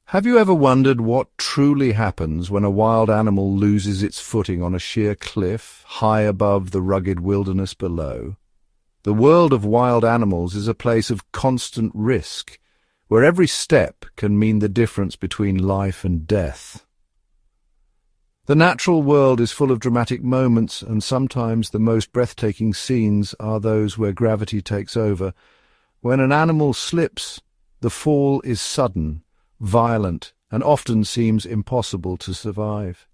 Have you ever wondered what truly happens when a wild animal loses its footing on a sheer cliff, high above the rugged wilderness below? The world of wild animals is a place of constant risk, where every step can mean the difference between life and death. The natural world is full of dramatic moments, and sometimes the most breathtaking scenes are those where gravity takes over. When an animal slips, the fall is sudden, violent, and often seems impossible to survive.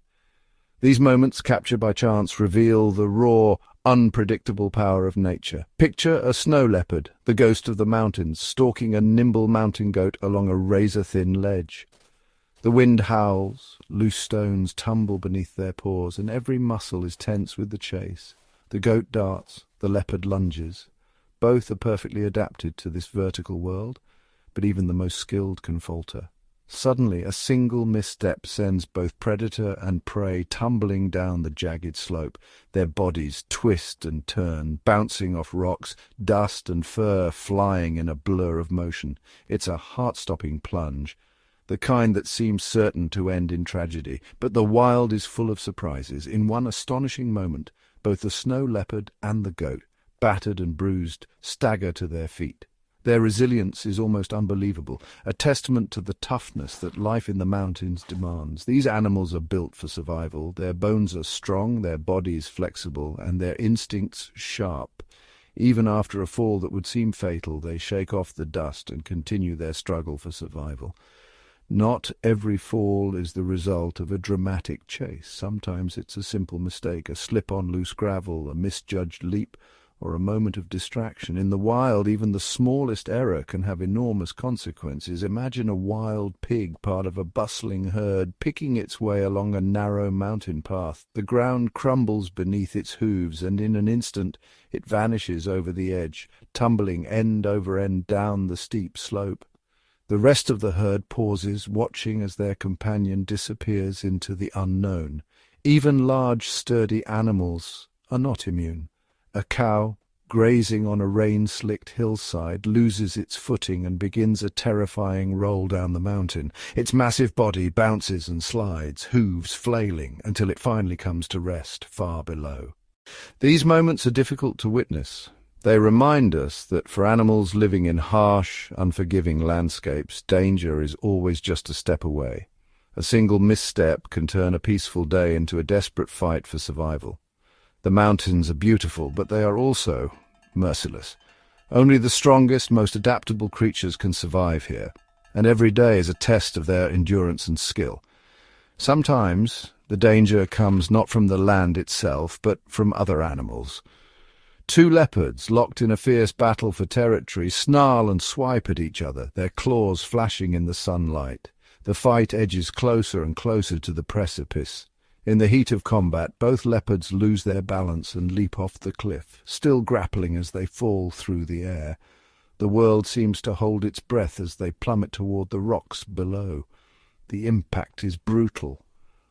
These moments, captured by chance, reveal the raw, unpredictable power of nature. Picture a snow leopard, the ghost of the mountains, stalking a nimble mountain goat along a razor-thin ledge. The wind howls, loose stones tumble beneath their paws, and every muscle is tense with the chase. The goat darts, the leopard lunges. Both are perfectly adapted to this vertical world, but even the most skilled can falter. Suddenly, a single misstep sends both predator and prey tumbling down the jagged slope. Their bodies twist and turn, bouncing off rocks, dust and fur flying in a blur of motion. It's a heart-stopping plunge, the kind that seems certain to end in tragedy. But the wild is full of surprises. In one astonishing moment, both the snow leopard and the goat, battered and bruised, stagger to their feet. Their resilience is almost unbelievable, a testament to the toughness that life in the mountains demands. These animals are built for survival. Their bones are strong, their bodies flexible, and their instincts sharp. Even after a fall that would seem fatal, they shake off the dust and continue their struggle for survival. Not every fall is the result of a dramatic chase. Sometimes it's a simple mistake, a slip on loose gravel, a misjudged leap, or a moment of distraction. In the wild, even the smallest error can have enormous consequences. Imagine a wild pig, part of a bustling herd, picking its way along a narrow mountain path. The ground crumbles beneath its hooves, and in an instant it vanishes over the edge, tumbling end over end down the steep slope. The rest of the herd pauses, watching as their companion disappears into the unknown. Even large, sturdy animals are not immune. A cow, grazing on a rain-slicked hillside, loses its footing and begins a terrifying roll down the mountain. Its massive body bounces and slides, hooves flailing, until it finally comes to rest far below. These moments are difficult to witness. They remind us that for animals living in harsh, unforgiving landscapes, danger is always just a step away. A single misstep can turn a peaceful day into a desperate fight for survival. The mountains are beautiful, but they are also merciless. Only the strongest, most adaptable creatures can survive here, and every day is a test of their endurance and skill. Sometimes the danger comes not from the land itself, but from other animals. Two leopards, locked in a fierce battle for territory, snarl and swipe at each other, their claws flashing in the sunlight. The fight edges closer and closer to the precipice. In the heat of combat, both leopards lose their balance and leap off the cliff, still grappling as they fall through the air. The world seems to hold its breath as they plummet toward the rocks below. The impact is brutal.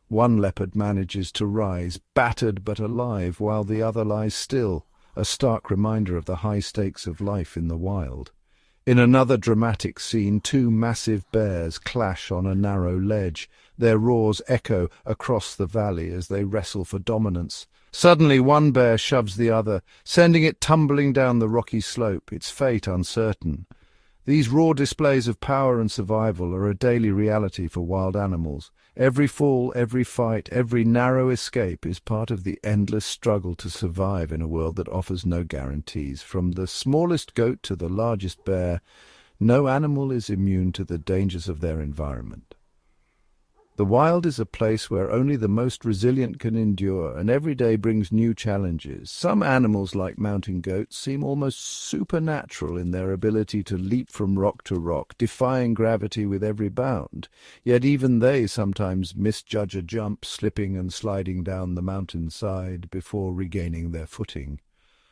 One leopard manages to rise, battered but alive, while the other lies still, a stark reminder of the high stakes of life in the wild. In another dramatic scene, two massive bears clash on a narrow ledge. Their roars echo across the valley as they wrestle for dominance. Suddenly, one bear shoves the other, sending it tumbling down the rocky slope, its fate uncertain. These raw displays of power and survival are a daily reality for wild animals. Every fall, every fight, every narrow escape is part of the endless struggle to survive in a world that offers no guarantees. From the smallest goat to the largest bear, no animal is immune to the dangers of their environment. The wild is a place where only the most resilient can endure, and every day brings new challenges. Some animals, like mountain goats, seem almost supernatural in their ability to leap from rock to rock, defying gravity with every bound. Yet even they sometimes misjudge a jump, slipping and sliding down the mountainside before regaining their footing.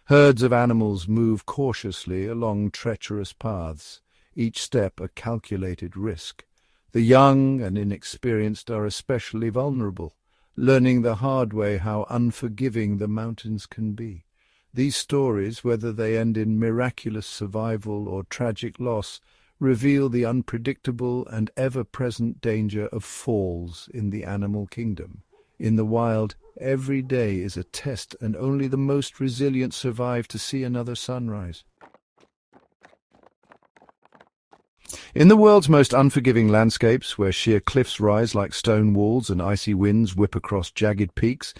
Herds of animals move cautiously along treacherous paths, each step a calculated risk. The young and inexperienced are especially vulnerable, learning the hard way how unforgiving the mountains can be. These stories, whether they end in miraculous survival or tragic loss, reveal the unpredictable and ever-present danger of falls in the animal kingdom. In the wild, every day is a test, and only the most resilient survive to see another sunrise. In the world's most unforgiving landscapes, where sheer cliffs rise like stone walls and icy winds whip across jagged peaks,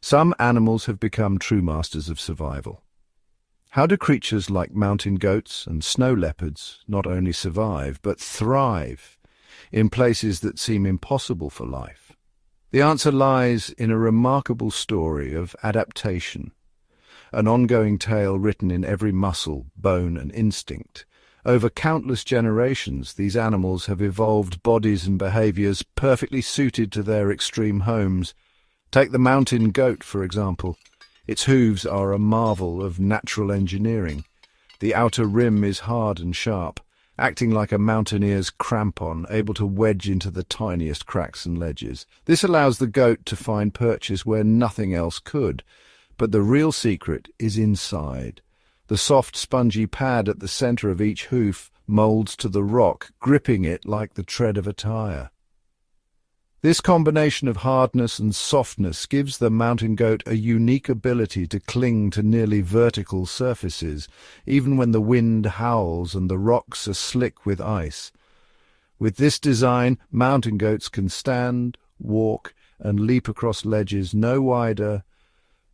some animals have become true masters of survival. How do creatures like mountain goats and snow leopards not only survive, but thrive in places that seem impossible for life? The answer lies in a remarkable story of adaptation, an ongoing tale written in every muscle, bone, and instinct. Over countless generations, these animals have evolved bodies and behaviors perfectly suited to their extreme homes. Take the mountain goat, for example. Its hooves are a marvel of natural engineering. The outer rim is hard and sharp, acting like a mountaineer's crampon, able to wedge into the tiniest cracks and ledges. This allows the goat to find perches where nothing else could. But the real secret is inside. The soft, spongy pad at the center of each hoof molds to the rock, gripping it like the tread of a tire. This combination of hardness and softness gives the mountain goat a unique ability to cling to nearly vertical surfaces, even when the wind howls and the rocks are slick with ice. With this design, mountain goats can stand, walk, and leap across ledges no wider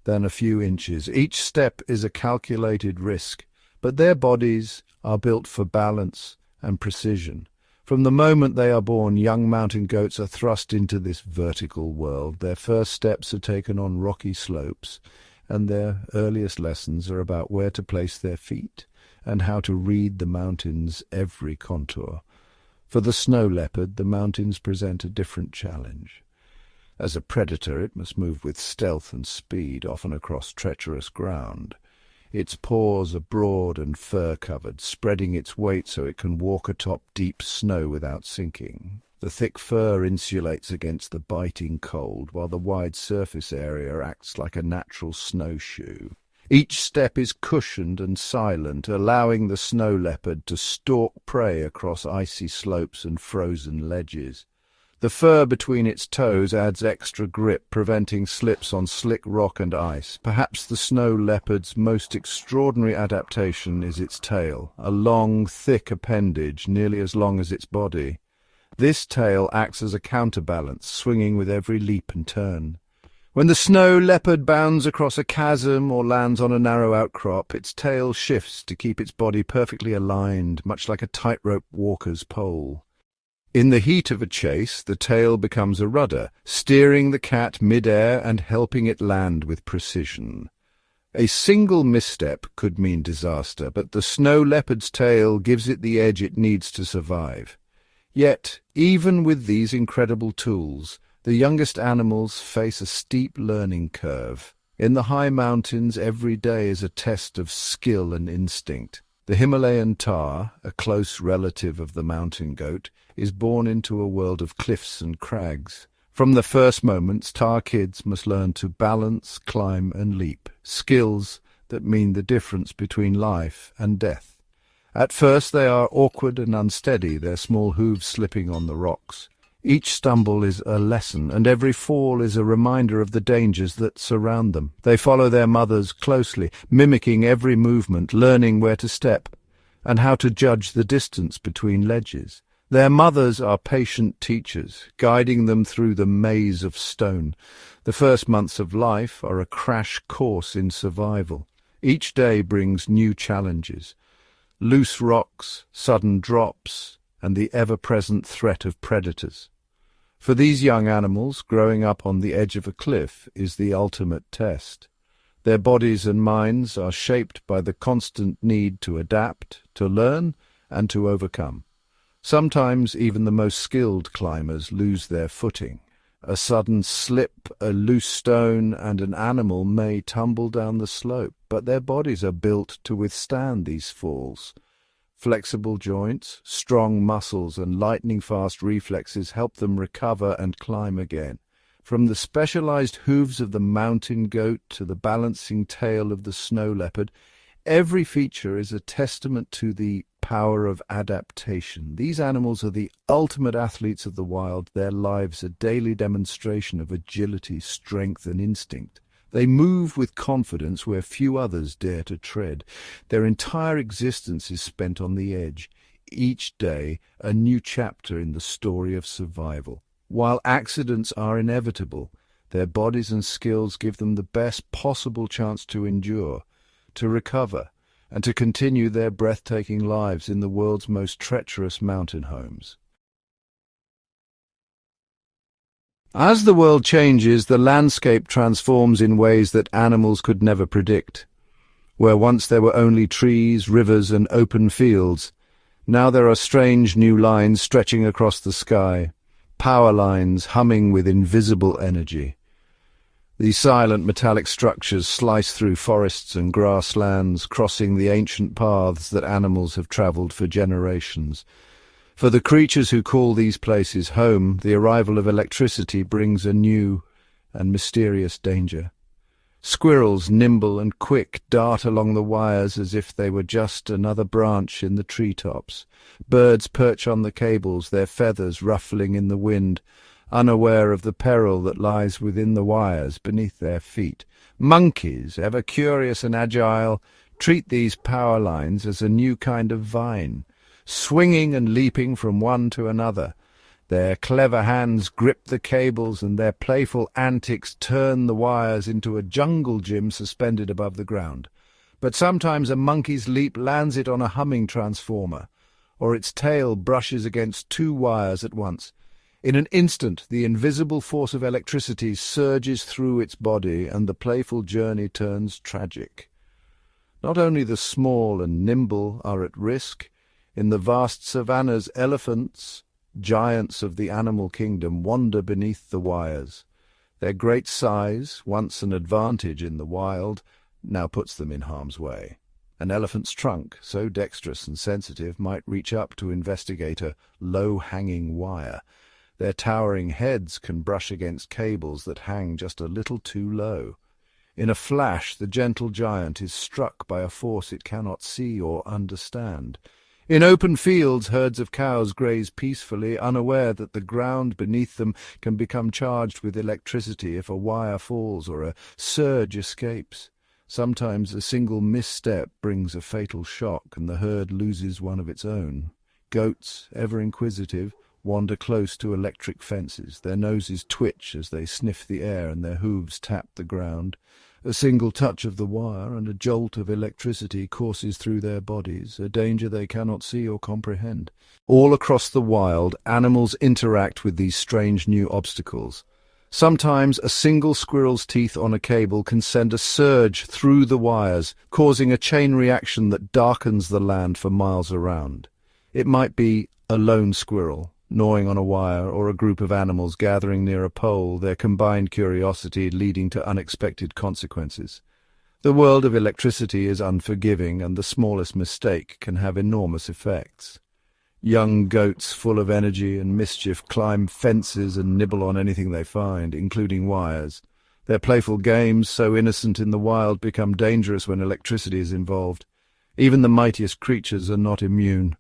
than a few inches. Each step is a calculated risk, but their bodies are built for balance and precision. From the moment they are born, young mountain goats are thrust into this vertical world. Their first steps are taken on rocky slopes, and their earliest lessons are about where to place their feet and how to read the mountain's every contour. For the snow leopard, the mountains present a different challenge. As a predator, it must move with stealth and speed, often across treacherous ground. Its paws are broad and fur-covered, spreading its weight so it can walk atop deep snow without sinking. The thick fur insulates against the biting cold, while the wide surface area acts like a natural snowshoe. Each step is cushioned and silent, allowing the snow leopard to stalk prey across icy slopes and frozen ledges. The fur between its toes adds extra grip, preventing slips on slick rock and ice. Perhaps the snow leopard's most extraordinary adaptation is its tail, a long, thick appendage nearly as long as its body. This tail acts as a counterbalance, swinging with every leap and turn. When the snow leopard bounds across a chasm or lands on a narrow outcrop, its tail shifts to keep its body perfectly aligned, much like a tightrope walker's pole. In the heat of a chase, the tail becomes a rudder, steering the cat mid-air and helping it land with precision. A single misstep could mean disaster, but the snow leopard's tail gives it the edge it needs to survive. Yet, even with these incredible tools, the youngest animals face a steep learning curve. In the high mountains, every day is a test of skill and instinct. The Himalayan tahr, a close relative of the mountain goat, is born into a world of cliffs and crags. From the first moments, tahr kids must learn to balance, climb, and leap, skills that mean the difference between life and death. At first they are awkward and unsteady, their small hooves slipping on the rocks. Each stumble is a lesson, and every fall is a reminder of the dangers that surround them. They follow their mothers closely, mimicking every movement, learning where to step, and how to judge the distance between ledges. Their mothers are patient teachers, guiding them through the maze of stone. The first months of life are a crash course in survival. Each day brings new challenges. Loose rocks, sudden drops, and the ever-present threat of predators. For these young animals, growing up on the edge of a cliff is the ultimate test. Their bodies and minds are shaped by the constant need to adapt, to learn, and to overcome. Sometimes even the most skilled climbers lose their footing. A sudden slip, a loose stone, and an animal may tumble down the slope, but their bodies are built to withstand these falls. Flexible joints, strong muscles, and lightning-fast reflexes help them recover and climb again. From the specialized hooves of the mountain goat to the balancing tail of the snow leopard, every feature is a testament to the power of adaptation. These animals are the ultimate athletes of the wild, their lives a daily demonstration of agility, strength, and instinct. They move with confidence where few others dare to tread. Their entire existence is spent on the edge. Each day, a new chapter in the story of survival. While accidents are inevitable, their bodies and skills give them the best possible chance to endure, to recover, and to continue their breathtaking lives in the world's most treacherous mountain homes. As the world changes, the landscape transforms in ways that animals could never predict. Where once there were only trees, rivers, and open fields, now there are strange new lines stretching across the sky, power lines humming with invisible energy. These silent metallic structures slice through forests and grasslands, crossing the ancient paths that animals have travelled for generations. For the creatures who call these places home, the arrival of electricity brings a new and mysterious danger. Squirrels, nimble and quick, dart along the wires as if they were just another branch in the treetops. Birds perch on the cables, their feathers ruffling in the wind, unaware of the peril that lies within the wires beneath their feet. Monkeys, ever curious and agile, treat these power lines as a new kind of vine, swinging and leaping from one to another. Their clever hands grip the cables, and their playful antics turn the wires into a jungle gym suspended above the ground. But sometimes a monkey's leap lands it on a humming transformer, or its tail brushes against two wires at once. In an instant, the invisible force of electricity surges through its body, and the playful journey turns tragic. Not only the small and nimble are at risk. In the vast savannas, elephants, giants of the animal kingdom, wander beneath the wires. Their great size, once an advantage in the wild, now puts them in harm's way. An elephant's trunk, so dexterous and sensitive, might reach up to investigate a low-hanging wire. Their towering heads can brush against cables that hang just a little too low. In a flash, the gentle giant is struck by a force it cannot see or understand. In open fields, herds of cows graze peacefully, unaware that the ground beneath them can become charged with electricity if a wire falls or a surge escapes. Sometimes a single misstep brings a fatal shock, and the herd loses one of its own. Goats, ever inquisitive, wander close to electric fences. Their noses twitch as they sniff the air, and their hooves tap the ground. A single touch of the wire, and a jolt of electricity courses through their bodies, a danger they cannot see or comprehend. All across the wild, animals interact with these strange new obstacles. Sometimes a single squirrel's teeth on a cable can send a surge through the wires, causing a chain reaction that darkens the land for miles around. It might be a lone squirrel gnawing on a wire, or a group of animals gathering near a pole, their combined curiosity leading to unexpected consequences. The world of electricity is unforgiving, and the smallest mistake can have enormous effects. Young goats full of energy and mischief climb fences and nibble on anything they find, including wires. Their playful games, so innocent in the wild, become dangerous when electricity is involved. Even the mightiest creatures are not immune.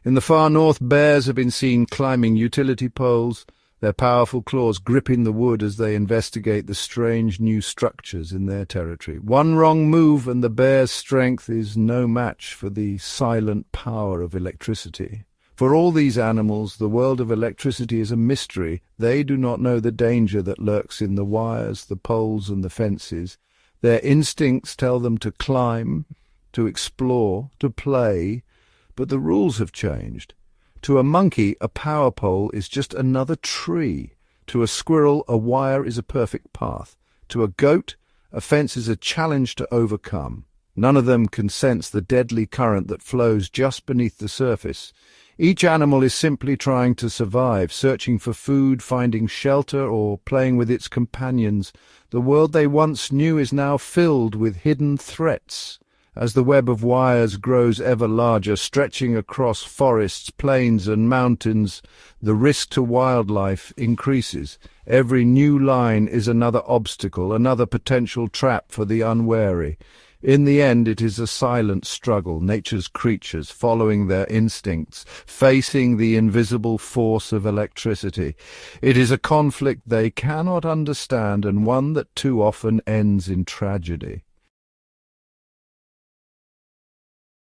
In the far north, bears have been seen climbing utility poles, their powerful claws gripping the wood as they investigate the strange new structures in their territory. One wrong move and the bear's strength is no match for the silent power of electricity. For all these animals, the world of electricity is a mystery. They do not know the danger that lurks in the wires, the poles, and the fences. Their instincts tell them to climb, to explore, to play, but the rules have changed. To a monkey, a power pole is just another tree. To a squirrel, a wire is a perfect path. To a goat, a fence is a challenge to overcome. None of them can sense the deadly current that flows just beneath the surface. Each animal is simply trying to survive, searching for food, finding shelter, or playing with its companions. The world they once knew is now filled with hidden threats. As the web of wires grows ever larger, stretching across forests, plains, and mountains, the risk to wildlife increases. Every new line is another obstacle, another potential trap for the unwary. In the end, it is a silent struggle, nature's creatures following their instincts, facing the invisible force of electricity. It is a conflict they cannot understand, and one that too often ends in tragedy.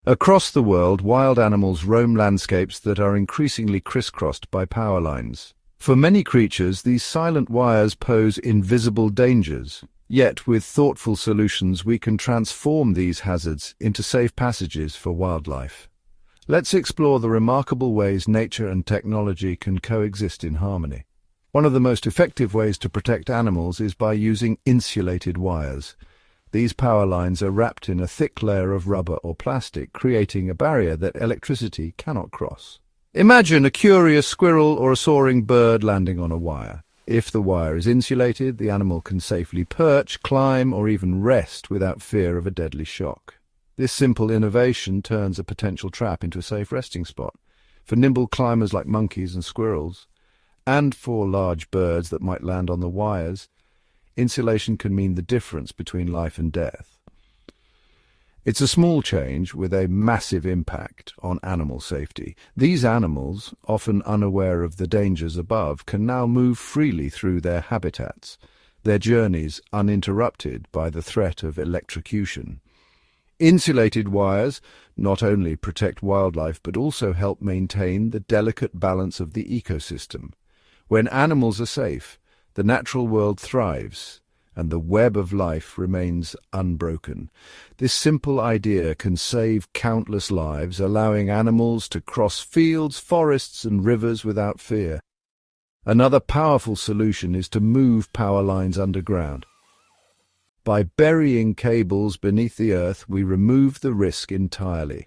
Across the world, wild animals roam landscapes that are increasingly crisscrossed by power lines. For many creatures, these silent wires pose invisible dangers. Yet, with thoughtful solutions, we can transform these hazards into safe passages for wildlife. Let's explore the remarkable ways nature and technology can coexist in harmony. One of the most effective ways to protect animals is by using insulated wires. These power lines are wrapped in a thick layer of rubber or plastic, creating a barrier that electricity cannot cross. Imagine a curious squirrel or a soaring bird landing on a wire. If the wire is insulated, the animal can safely perch, climb, or even rest without fear of a deadly shock. This simple innovation turns a potential trap into a safe resting spot for nimble climbers like monkeys and squirrels, and for large birds that might land on the wires. Insulation can mean the difference between life and death. It's a small change with a massive impact on animal safety. These animals, often unaware of the dangers above, can now move freely through their habitats, their journeys uninterrupted by the threat of electrocution. Insulated wires not only protect wildlife but also help maintain the delicate balance of the ecosystem. When animals are safe, the natural world thrives, and the web of life remains unbroken. This simple idea can save countless lives, allowing animals to cross fields, forests, and rivers without fear. Another powerful solution is to move power lines underground. By burying cables beneath the earth, we remove the risk entirely.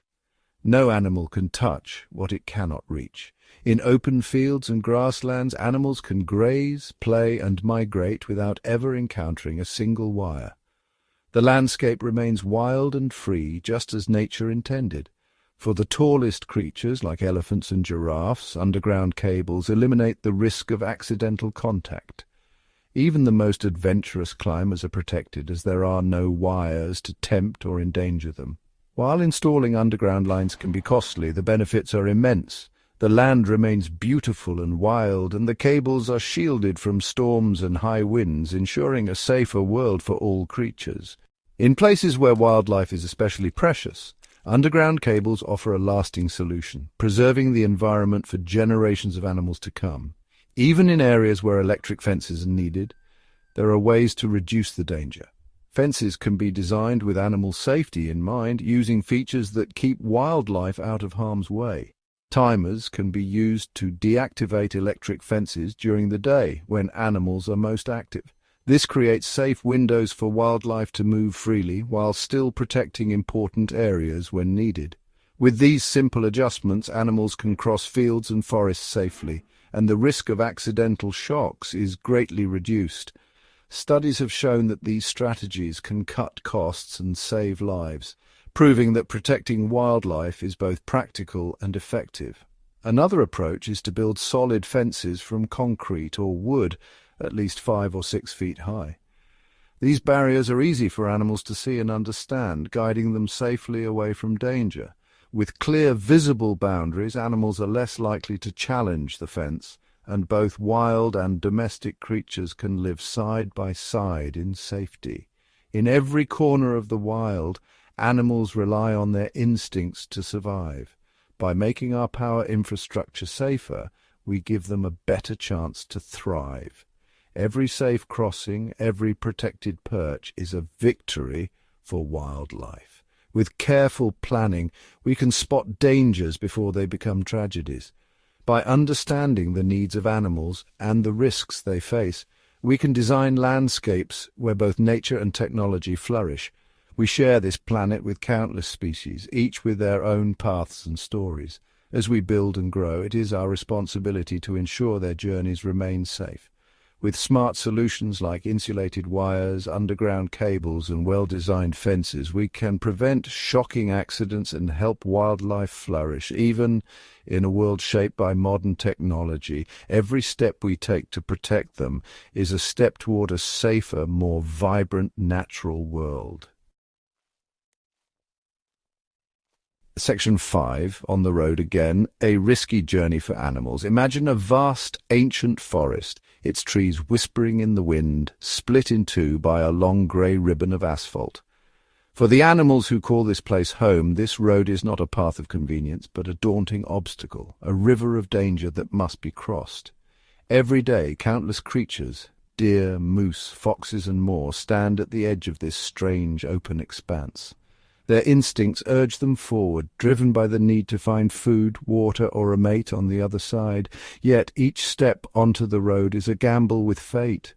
No animal can touch what it cannot reach. In open fields and grasslands, animals can graze, play, and migrate without ever encountering a single wire. The landscape remains wild and free, just as nature intended. For the tallest creatures, like elephants and giraffes, underground cables eliminate the risk of accidental contact. Even the most adventurous climbers are protected, as there are no wires to tempt or endanger them. While installing underground lines can be costly, the benefits are immense. The land remains beautiful and wild, and the cables are shielded from storms and high winds, ensuring a safer world for all creatures. In places where wildlife is especially precious, underground cables offer a lasting solution, preserving the environment for generations of animals to come. Even in areas where electric fences are needed, there are ways to reduce the danger. Fences can be designed with animal safety in mind, using features that keep wildlife out of harm's way. Timers can be used to deactivate electric fences during the day when animals are most active. This creates safe windows for wildlife to move freely while still protecting important areas when needed. With these simple adjustments, animals can cross fields and forests safely, and the risk of accidental shocks is greatly reduced. Studies have shown that these strategies can cut costs and save lives, proving that protecting wildlife is both practical and effective. Another approach is to build solid fences from concrete or wood, at least 5 or 6 feet high. These barriers are easy for animals to see and understand, guiding them safely away from danger. With clear, visible boundaries, animals are less likely to challenge the fence, and both wild and domestic creatures can live side by side in safety. In every corner of the wild, animals rely on their instincts to survive. By making our power infrastructure safer, we give them a better chance to thrive. Every safe crossing, every protected perch is a victory for wildlife. With careful planning, we can spot dangers before they become tragedies. By understanding the needs of animals and the risks they face, we can design landscapes where both nature and technology flourish. We share this planet with countless species, each with their own paths and stories. As we build and grow, it is our responsibility to ensure their journeys remain safe. With smart solutions like insulated wires, underground cables, and well-designed fences, we can prevent shocking accidents and help wildlife flourish. Even in a world shaped by modern technology, every step we take to protect them is a step toward a safer, more vibrant natural world. Section 5, on the road again, a risky journey for animals. Imagine a vast, ancient forest, its trees whispering in the wind, split in two by a long grey ribbon of asphalt. For the animals who call this place home, this road is not a path of convenience, but a daunting obstacle, a river of danger that must be crossed. Every day, countless creatures, deer, moose, foxes and more, stand at the edge of this strange open expanse. Their instincts urge them forward, driven by the need to find food, water, or a mate on the other side. Yet each step onto the road is a gamble with fate.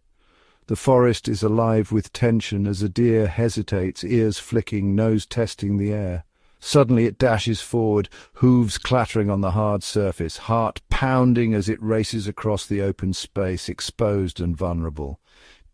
The forest is alive with tension as a deer hesitates, ears flicking, nose testing the air. Suddenly it dashes forward, hooves clattering on the hard surface, heart pounding as it races across the open space, exposed and vulnerable.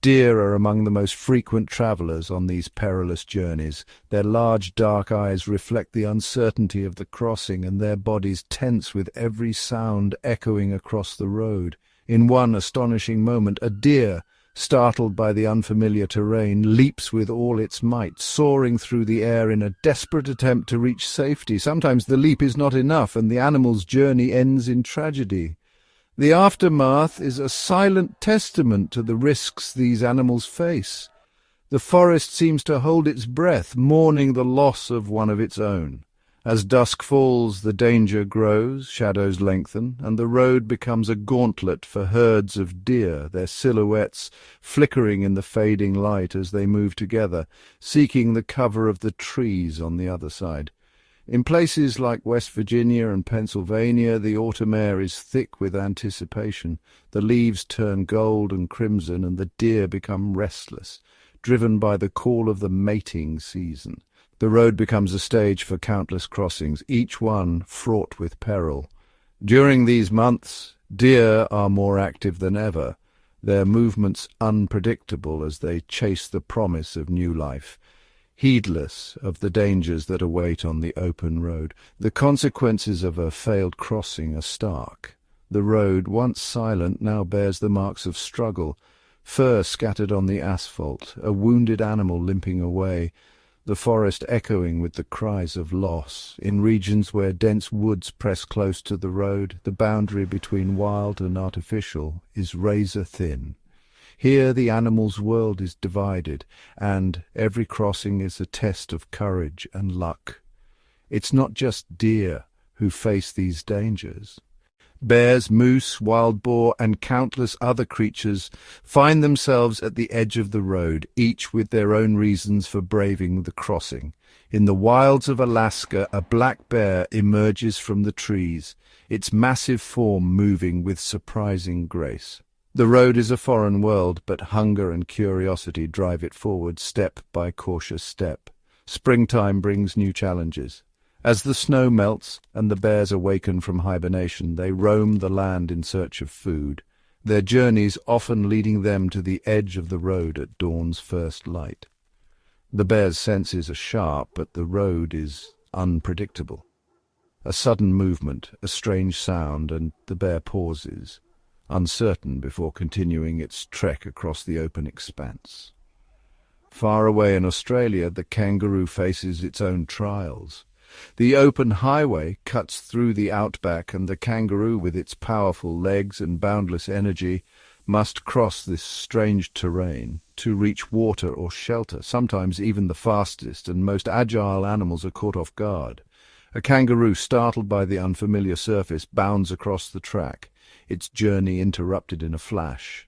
Deer are among the most frequent travellers on these perilous journeys. Their large dark eyes reflect the uncertainty of the crossing, and their bodies tense with every sound echoing across the road. In one astonishing moment, a deer, startled by the unfamiliar terrain, leaps with all its might, soaring through the air in a desperate attempt to reach safety. Sometimes the leap is not enough, and the animal's journey ends in tragedy. The aftermath is a silent testament to the risks these animals face. The forest seems to hold its breath, mourning the loss of one of its own. As dusk falls, the danger grows, shadows lengthen, and the road becomes a gauntlet for herds of deer, their silhouettes flickering in the fading light as they move together, seeking the cover of the trees on the other side. In places like West Virginia and Pennsylvania, the autumn air is thick with anticipation. The leaves turn gold and crimson, and the deer become restless, driven by the call of the mating season. The road becomes a stage for countless crossings, each one fraught with peril. During these months, deer are more active than ever, their movements unpredictable as they chase the promise of new life. Heedless of the dangers that await on the open road. The consequences of a failed crossing are stark. The road, once silent, now bears the marks of struggle. Fur scattered on the asphalt, a wounded animal limping away, the forest echoing with the cries of loss. In regions where dense woods press close to the road, the boundary between wild and artificial is razor-thin. Here the animal's world is divided, and every crossing is a test of courage and luck. It's not just deer who face these dangers. Bears, moose, wild boar, and countless other creatures find themselves at the edge of the road, each with their own reasons for braving the crossing. In the wilds of Alaska, a black bear emerges from the trees, its massive form moving with surprising grace. The road is a foreign world, but hunger and curiosity drive it forward step by cautious step. Springtime brings new challenges. As the snow melts and the bears awaken from hibernation, they roam the land in search of food, their journeys often leading them to the edge of the road at dawn's first light. The bear's senses are sharp, but the road is unpredictable. A sudden movement, a strange sound, and the bear pauses, uncertain before continuing its trek across the open expanse. Far away in Australia, the kangaroo faces its own trials. The open highway cuts through the outback, and the kangaroo, with its powerful legs and boundless energy, must cross this strange terrain to reach water or shelter. Sometimes even the fastest and most agile animals are caught off guard. A kangaroo, startled by the unfamiliar surface, bounds across the track, its journey interrupted in a flash.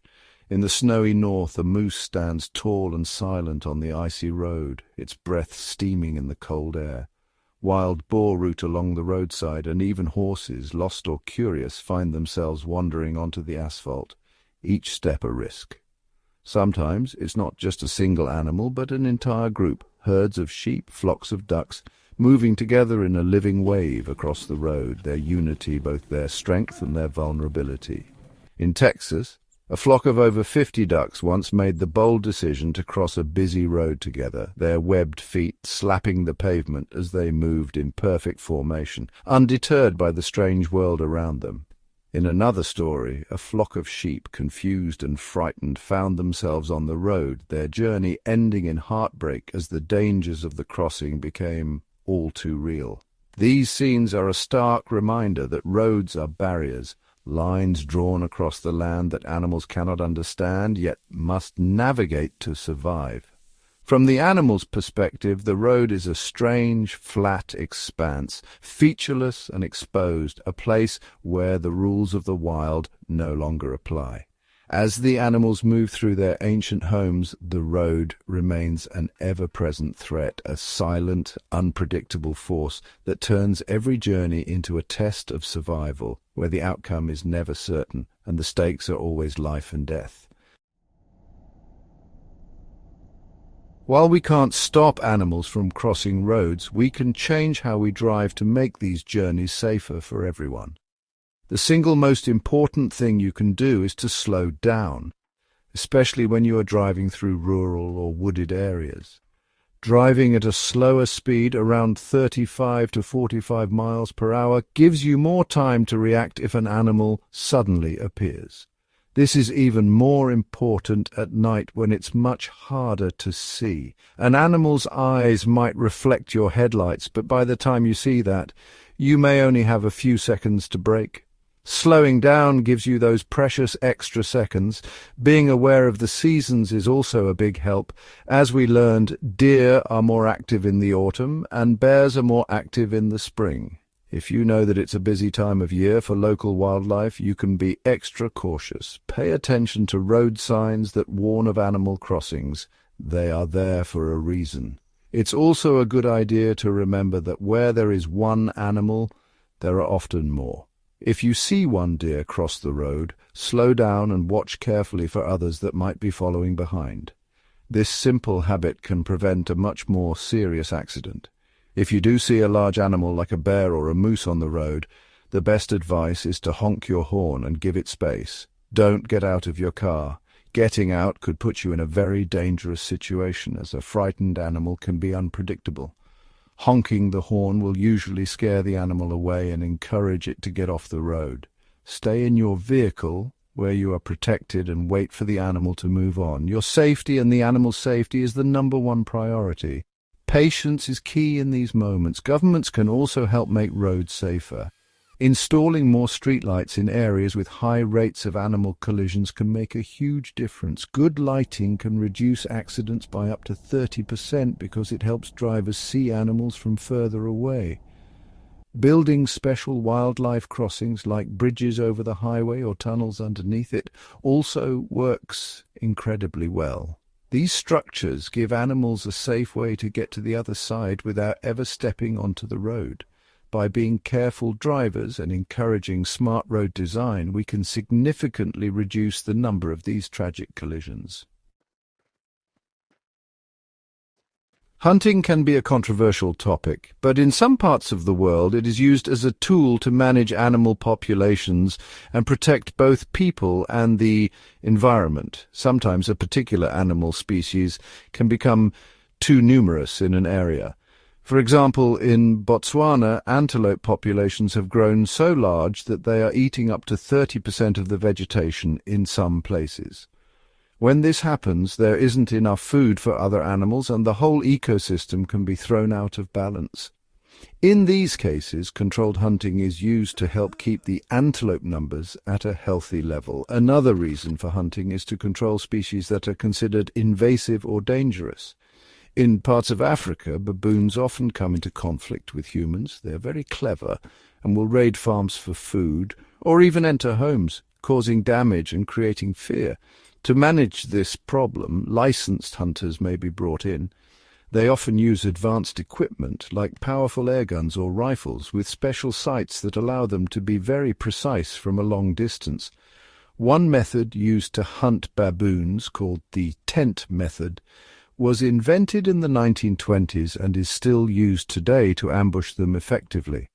In the snowy north, a moose stands tall and silent on the icy road, its breath steaming in the cold air. Wild boar root along the roadside, and even horses, lost or curious, find themselves wandering onto the asphalt, each step a risk. Sometimes it's not just a single animal, but an entire group, herds of sheep, flocks of ducks, moving together in a living wave across the road, their unity, both their strength and their vulnerability. In Texas, a flock of over 50 ducks once made the bold decision to cross a busy road together, their webbed feet slapping the pavement as they moved in perfect formation, undeterred by the strange world around them. In another story, a flock of sheep, confused and frightened, found themselves on the road, their journey ending in heartbreak as the dangers of the crossing became all too real. These scenes are a stark reminder that roads are barriers, lines drawn across the land that animals cannot understand, yet must navigate to survive. From the animal's perspective, the road is a strange, flat expanse, featureless and exposed, a place where the rules of the wild no longer apply. As the animals move through their ancient homes, the road remains an ever-present threat, a silent, unpredictable force that turns every journey into a test of survival, where the outcome is never certain and the stakes are always life and death. While we can't stop animals from crossing roads, we can change how we drive to make these journeys safer for everyone. The single most important thing you can do is to slow down, especially when you are driving through rural or wooded areas. Driving at a slower speed, around 35 to 45 miles per hour, gives you more time to react if an animal suddenly appears. This is even more important at night when it's much harder to see. An animal's eyes might reflect your headlights, but by the time you see that, you may only have a few seconds to brake. Slowing down gives you those precious extra seconds. Being aware of the seasons is also a big help. As we learned, deer are more active in the autumn and bears are more active in the spring. If you know that it's a busy time of year for local wildlife, you can be extra cautious. Pay attention to road signs that warn of animal crossings. They are there for a reason. It's also a good idea to remember that where there is one animal, there are often more. If you see one deer cross the road, slow down and watch carefully for others that might be following behind. This simple habit can prevent a much more serious accident. If you do see a large animal like a bear or a moose on the road, the best advice is to honk your horn and give it space. Don't get out of your car. Getting out could put you in a very dangerous situation, as a frightened animal can be unpredictable. Honking the horn will usually scare the animal away and encourage it to get off the road. Stay in your vehicle where you are protected and wait for the animal to move on. Your safety and the animal's safety is the #1 priority. Patience is key in these moments. Governments can also help make roads safer. Installing more streetlights in areas with high rates of animal collisions can make a huge difference. Good lighting can reduce accidents by up to 30% because it helps drivers see animals from further away. Building special wildlife crossings like bridges over the highway or tunnels underneath it also works incredibly well. These structures give animals a safe way to get to the other side without ever stepping onto the road. By being careful drivers and encouraging smart road design, we can significantly reduce the number of these tragic collisions. Hunting can be a controversial topic, but in some parts of the world it is used as a tool to manage animal populations and protect both people and the environment. Sometimes a particular animal species can become too numerous in an area. For example, in Botswana, antelope populations have grown so large that they are eating up to 30% of the vegetation in some places. When this happens, there isn't enough food for other animals and the whole ecosystem can be thrown out of balance. In these cases, controlled hunting is used to help keep the antelope numbers at a healthy level. Another reason for hunting is to control species that are considered invasive or dangerous. In parts of Africa, baboons often come into conflict with humans. They're very clever and will raid farms for food or even enter homes, causing damage and creating fear. To manage this problem, licensed hunters may be brought in. They often use advanced equipment like powerful air guns or rifles with special sights that allow them to be very precise from a long distance. One method used to hunt baboons, called the tent method, was invented in the 1920s and is still used today to ambush them effectively.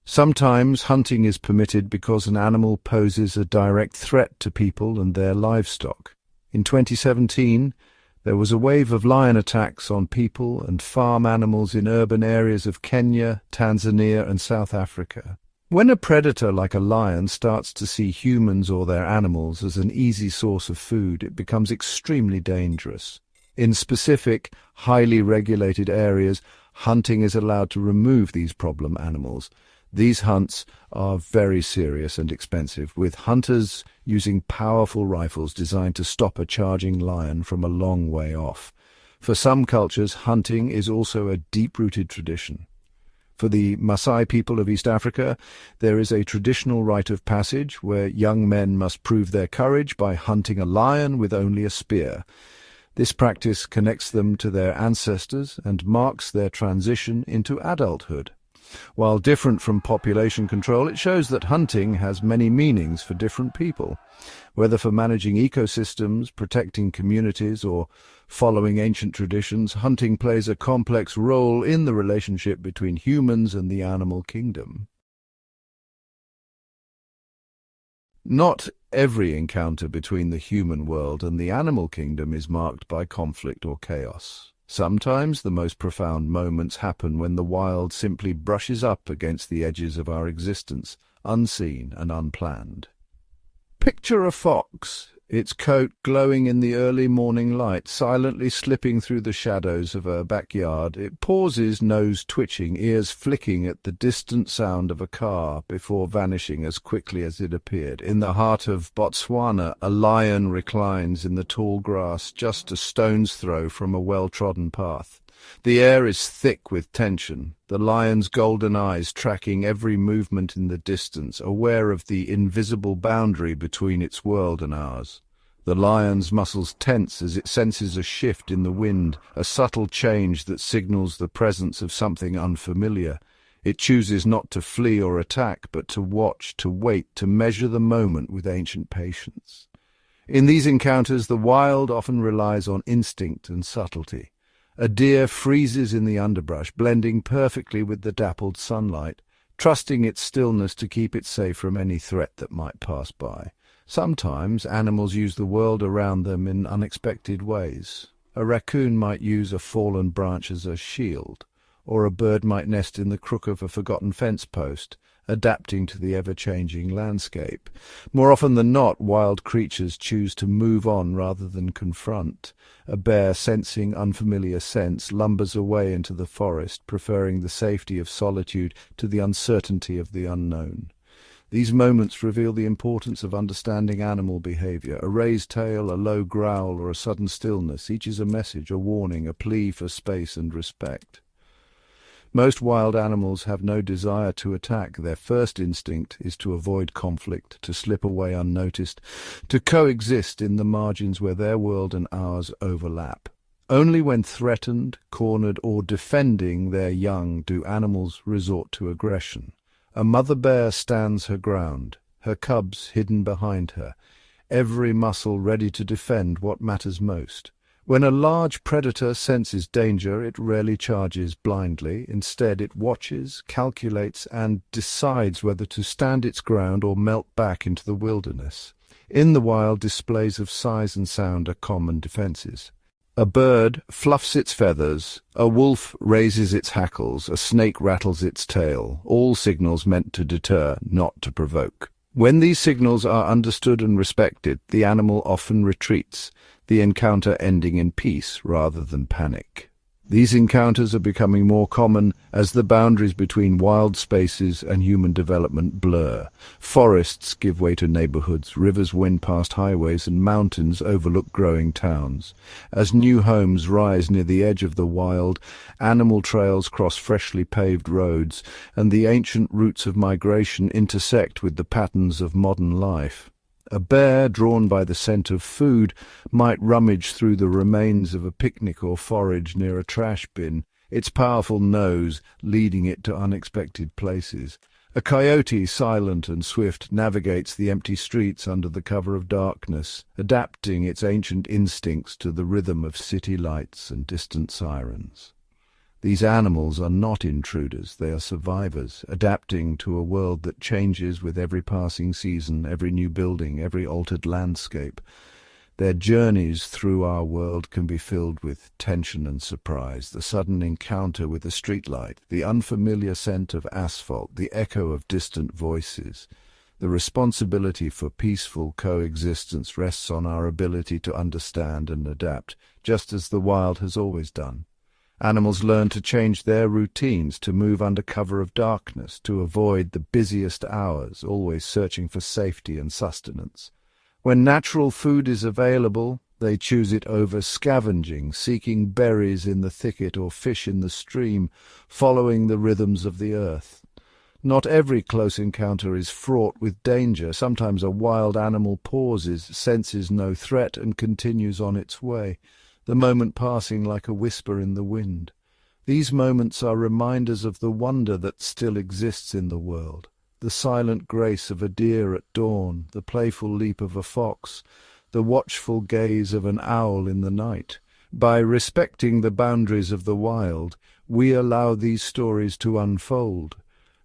Sometimes hunting is permitted because an animal poses a direct threat to people and their livestock. In 2017, there was a wave of lion attacks on people and farm animals in urban areas of Kenya, Tanzania, and South Africa. When a predator like a lion starts to see humans or their animals as an easy source of food, it becomes extremely dangerous. In specific, highly regulated areas, hunting is allowed to remove these problem animals. These hunts are very serious and expensive, with hunters using powerful rifles designed to stop a charging lion from a long way off. For some cultures, hunting is also a deep-rooted tradition. For the Maasai people of East Africa, there is a traditional rite of passage where young men must prove their courage by hunting a lion with only a spear. This practice connects them to their ancestors and marks their transition into adulthood. While different from population control, it shows that hunting has many meanings for different people. Whether for managing ecosystems, protecting communities, or following ancient traditions, hunting plays a complex role in the relationship between humans and the animal kingdom. Not every encounter between the human world and the animal kingdom is marked by conflict or chaos. Sometimes the most profound moments happen when the wild simply brushes up against the edges of our existence, unseen and unplanned. Picture a fox, its coat glowing in the early morning light, silently slipping through the shadows of a backyard. It pauses, nose twitching, ears flicking at the distant sound of a car before vanishing as quickly as it appeared. In the heart of Botswana, a lion reclines in the tall grass just a stone's throw from a well-trodden path. The air is thick with tension, the lion's golden eyes tracking every movement in the distance, aware of the invisible boundary between its world and ours. The lion's muscles tense as it senses a shift in the wind, a subtle change that signals the presence of something unfamiliar. It chooses not to flee or attack, but to watch, to wait, to measure the moment with ancient patience. In these encounters, the wild often relies on instinct and subtlety. A deer freezes in the underbrush, blending perfectly with the dappled sunlight, trusting its stillness to keep it safe from any threat that might pass by. Sometimes animals use the world around them in unexpected ways. A raccoon might use a fallen branch as a shield, or a bird might nest in the crook of a forgotten fence post, adapting to the ever-changing landscape. More often than not, wild creatures choose to move on rather than confront. A bear, sensing unfamiliar scents, lumbers away into the forest, preferring the safety of solitude to the uncertainty of the unknown. These moments reveal the importance of understanding animal behavior. A raised tail, a low growl, or a sudden stillness, each is a message, a warning, a plea for space and respect. Most wild animals have no desire to attack. Their first instinct is to avoid conflict, to slip away unnoticed, to coexist in the margins where their world and ours overlap. Only when threatened, cornered, or defending their young do animals resort to aggression. A mother bear stands her ground, her cubs hidden behind her, every muscle ready to defend what matters most. When a large predator senses danger, it rarely charges blindly. Instead, it watches, calculates, and decides whether to stand its ground or melt back into the wilderness. In the wild, displays of size and sound are common defenses. A bird fluffs its feathers, a wolf raises its hackles, a snake rattles its tail, all signals meant to deter, not to provoke. When these signals are understood and respected, the animal often retreats, the encounter ending in peace rather than panic. These encounters are becoming more common as the boundaries between wild spaces and human development blur. Forests give way to neighborhoods, rivers wind past highways, and mountains overlook growing towns. As new homes rise near the edge of the wild, animal trails cross freshly paved roads, and the ancient routes of migration intersect with the patterns of modern life. A bear, drawn by the scent of food, might rummage through the remains of a picnic or forage near a trash bin, its powerful nose leading it to unexpected places. A coyote, silent and swift, navigates the empty streets under the cover of darkness, adapting its ancient instincts to the rhythm of city lights and distant sirens. These animals are not intruders, they are survivors, adapting to a world that changes with every passing season, every new building, every altered landscape. Their journeys through our world can be filled with tension and surprise, the sudden encounter with a streetlight, the unfamiliar scent of asphalt, the echo of distant voices. The responsibility for peaceful coexistence rests on our ability to understand and adapt, just as the wild has always done. Animals learn to change their routines, to move under cover of darkness, to avoid the busiest hours, always searching for safety and sustenance. When natural food is available, they choose it over scavenging, seeking berries in the thicket or fish in the stream, following the rhythms of the earth. Not every close encounter is fraught with danger. Sometimes a wild animal pauses, senses no threat, and continues on its way, the moment passing like a whisper in the wind. These moments are reminders of the wonder that still exists in the world, the silent grace of a deer at dawn, the playful leap of a fox, the watchful gaze of an owl in the night. By respecting the boundaries of the wild, we allow these stories to unfold,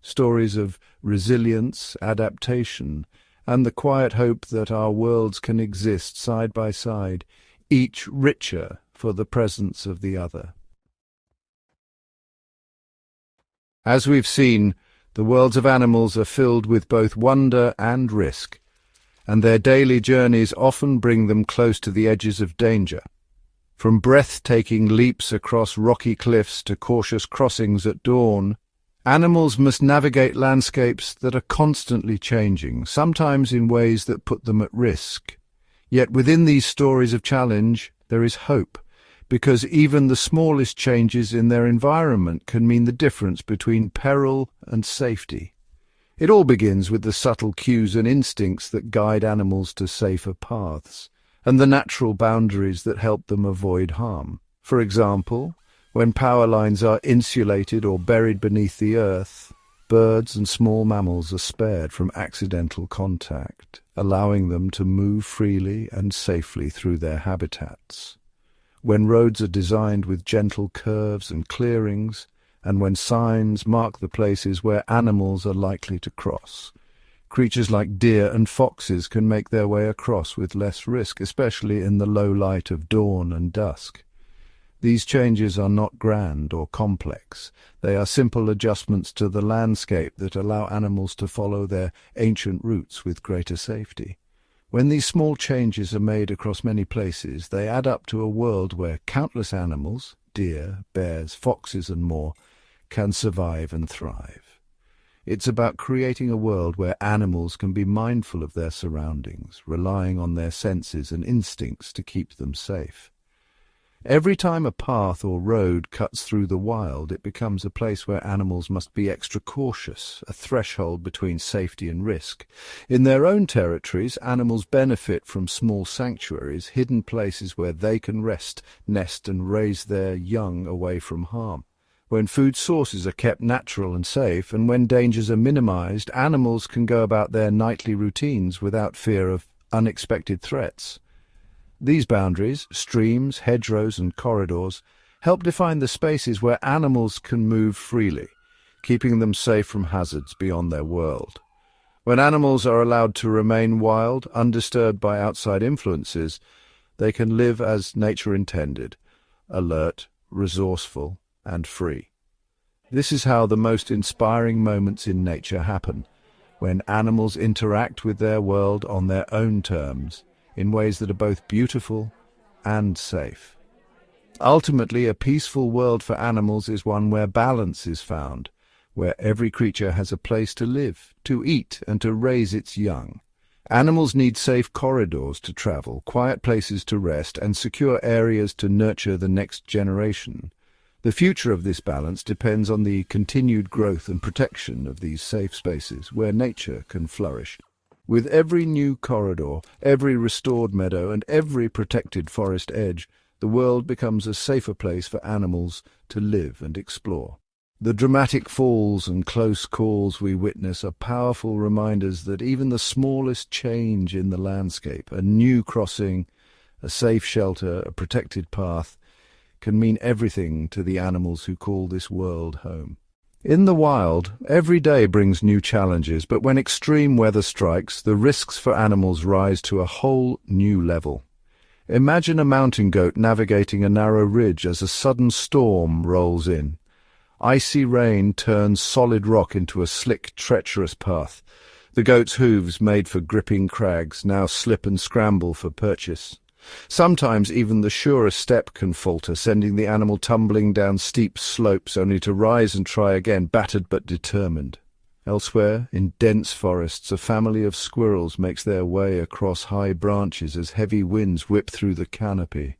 stories of resilience, adaptation, and the quiet hope that our worlds can exist side by side, each richer for the presence of the other. As we've seen, the worlds of animals are filled with both wonder and risk, and their daily journeys often bring them close to the edges of danger. From breathtaking leaps across rocky cliffs to cautious crossings at dawn, animals must navigate landscapes that are constantly changing, sometimes in ways that put them at risk. Yet within these stories of challenge, there is hope, because even the smallest changes in their environment can mean the difference between peril and safety. It all begins with the subtle cues and instincts that guide animals to safer paths, and the natural boundaries that help them avoid harm. For example, when power lines are insulated or buried beneath the earth, birds and small mammals are spared from accidental contact, allowing them to move freely and safely through their habitats. When roads are designed with gentle curves and clearings, and when signs mark the places where animals are likely to cross, creatures like deer and foxes can make their way across with less risk, especially in the low light of dawn and dusk. These changes are not grand or complex. They are simple adjustments to the landscape that allow animals to follow their ancient routes with greater safety. When these small changes are made across many places, they add up to a world where countless animals, deer, bears, foxes and more, can survive and thrive. It's about creating a world where animals can be mindful of their surroundings, relying on their senses and instincts to keep them safe. Every time a path or road cuts through the wild, it becomes a place where animals must be extra cautious, a threshold between safety and risk. In their own territories, animals benefit from small sanctuaries, hidden places where they can rest, nest and raise their young away from harm. When food sources are kept natural and safe, and when dangers are minimized, animals can go about their nightly routines without fear of unexpected threats. These boundaries, streams, hedgerows and corridors, help define the spaces where animals can move freely, keeping them safe from hazards beyond their world. When animals are allowed to remain wild, undisturbed by outside influences, they can live as nature intended, alert, resourceful, and free. This is how the most inspiring moments in nature happen, when animals interact with their world on their own terms, in ways that are both beautiful and safe. Ultimately, a peaceful world for animals is one where balance is found, where every creature has a place to live, to eat, and to raise its young. Animals need safe corridors to travel, quiet places to rest, and secure areas to nurture the next generation. The future of this balance depends on the continued growth and protection of these safe spaces where nature can flourish. With every new corridor, every restored meadow, and every protected forest edge, the world becomes a safer place for animals to live and explore. The dramatic falls and close calls we witness are powerful reminders that even the smallest change in the landscape, a new crossing, a safe shelter, a protected path, can mean everything to the animals who call this world home. In the wild, every day brings new challenges, but when extreme weather strikes, the risks for animals rise to a whole new level. Imagine a mountain goat navigating a narrow ridge as a sudden storm rolls in. Icy rain turns solid rock into a slick, treacherous path. The goat's hooves, made for gripping crags, now slip and scramble for purchase. Sometimes even the surest step can falter, sending the animal tumbling down steep slopes only to rise and try again, battered but determined. Elsewhere, in dense forests, a family of squirrels makes their way across high branches as heavy winds whip through the canopy.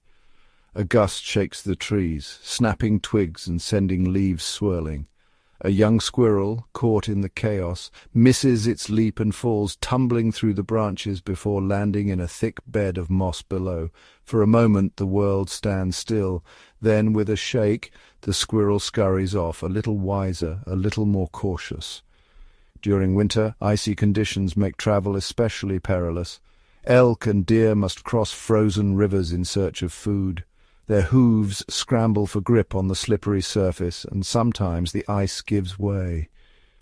A gust shakes the trees, snapping twigs and sending leaves swirling. A young squirrel, caught in the chaos, misses its leap and falls tumbling through the branches before landing in a thick bed of moss below. For a moment the world stands still. Then, with a shake, the squirrel scurries off, a little wiser, a little more cautious. During winter, icy conditions make travel especially perilous. Elk and deer must cross frozen rivers in search of food. Their hooves scramble for grip on the slippery surface, and sometimes the ice gives way.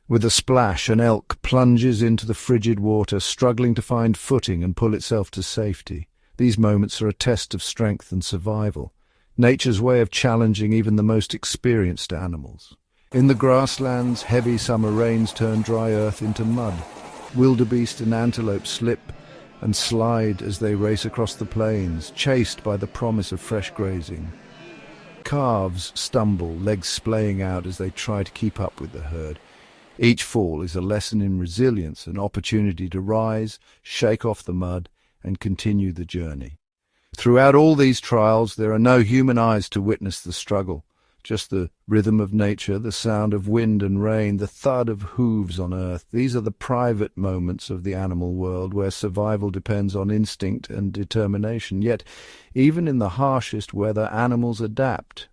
With a splash, an elk plunges into the frigid water, struggling to find footing and pull itself to safety. These moments are a test of strength and survival, nature's way of challenging even the most experienced animals. In the grasslands, heavy summer rains turn dry earth into mud. Wildebeest and antelope slip and slide as they race across the plains, chased by the promise of fresh grazing. Calves stumble, legs splaying out as they try to keep up with the herd. Each fall is a lesson in resilience, an opportunity to rise, shake off the mud, and continue the journey. Throughout all these trials, there are no human eyes to witness the struggle. Just the rhythm of nature, the sound of wind and rain, the thud of hooves on earth. These are the private moments of the animal world where survival depends on instinct and determination. Yet, even in the harshest weather, animals adapt.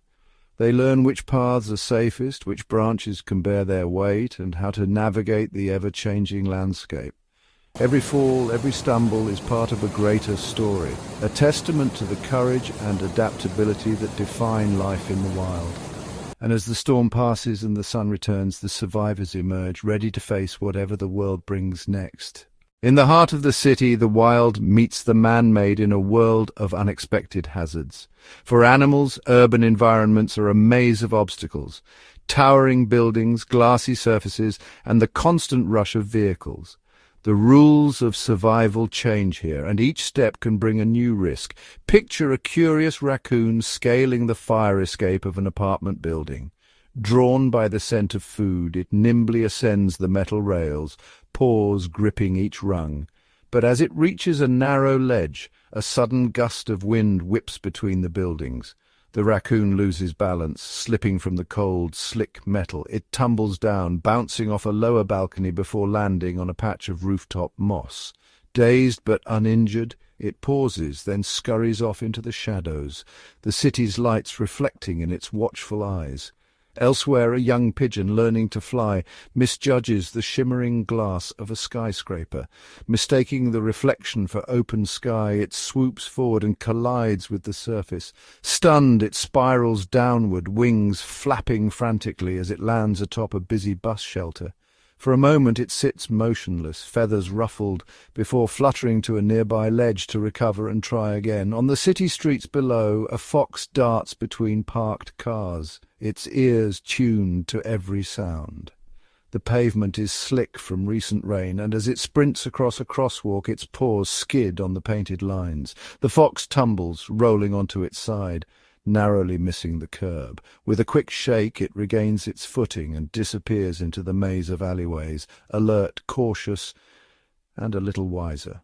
They learn which paths are safest, which branches can bear their weight, and how to navigate the ever-changing landscape. Every fall, every stumble is part of a greater story, a testament to the courage and adaptability that define life in the wild. And as the storm passes and the sun returns, the survivors emerge, ready to face whatever the world brings next. In the heart of the city, the wild meets the man-made in a world of unexpected hazards. For animals, urban environments are a maze of obstacles, towering buildings, glassy surfaces, and the constant rush of vehicles. The rules of survival change here, and each step can bring a new risk. Picture a curious raccoon scaling the fire escape of an apartment building. Drawn by the scent of food, it nimbly ascends the metal rails, paws gripping each rung. But as it reaches a narrow ledge, a sudden gust of wind whips between the buildings. The raccoon loses balance, slipping from the cold, slick metal. It tumbles down, bouncing off a lower balcony before landing on a patch of rooftop moss. Dazed but uninjured, it pauses, then scurries off into the shadows, the city's lights reflecting in its watchful eyes. Elsewhere, a young pigeon learning to fly misjudges the shimmering glass of a skyscraper. Mistaking the reflection for open sky, it swoops forward and collides with the surface. Stunned, it spirals downward, wings flapping frantically as it lands atop a busy bus shelter. For a moment it sits motionless, feathers ruffled, before fluttering to a nearby ledge to recover and try again. On the city streets below, a fox darts between parked cars, its ears tuned to every sound. The pavement is slick from recent rain, and as it sprints across a crosswalk, its paws skid on the painted lines. The fox tumbles, rolling onto its side, narrowly missing the curb. With a quick shake, it regains its footing and disappears into the maze of alleyways, alert, cautious, and a little wiser.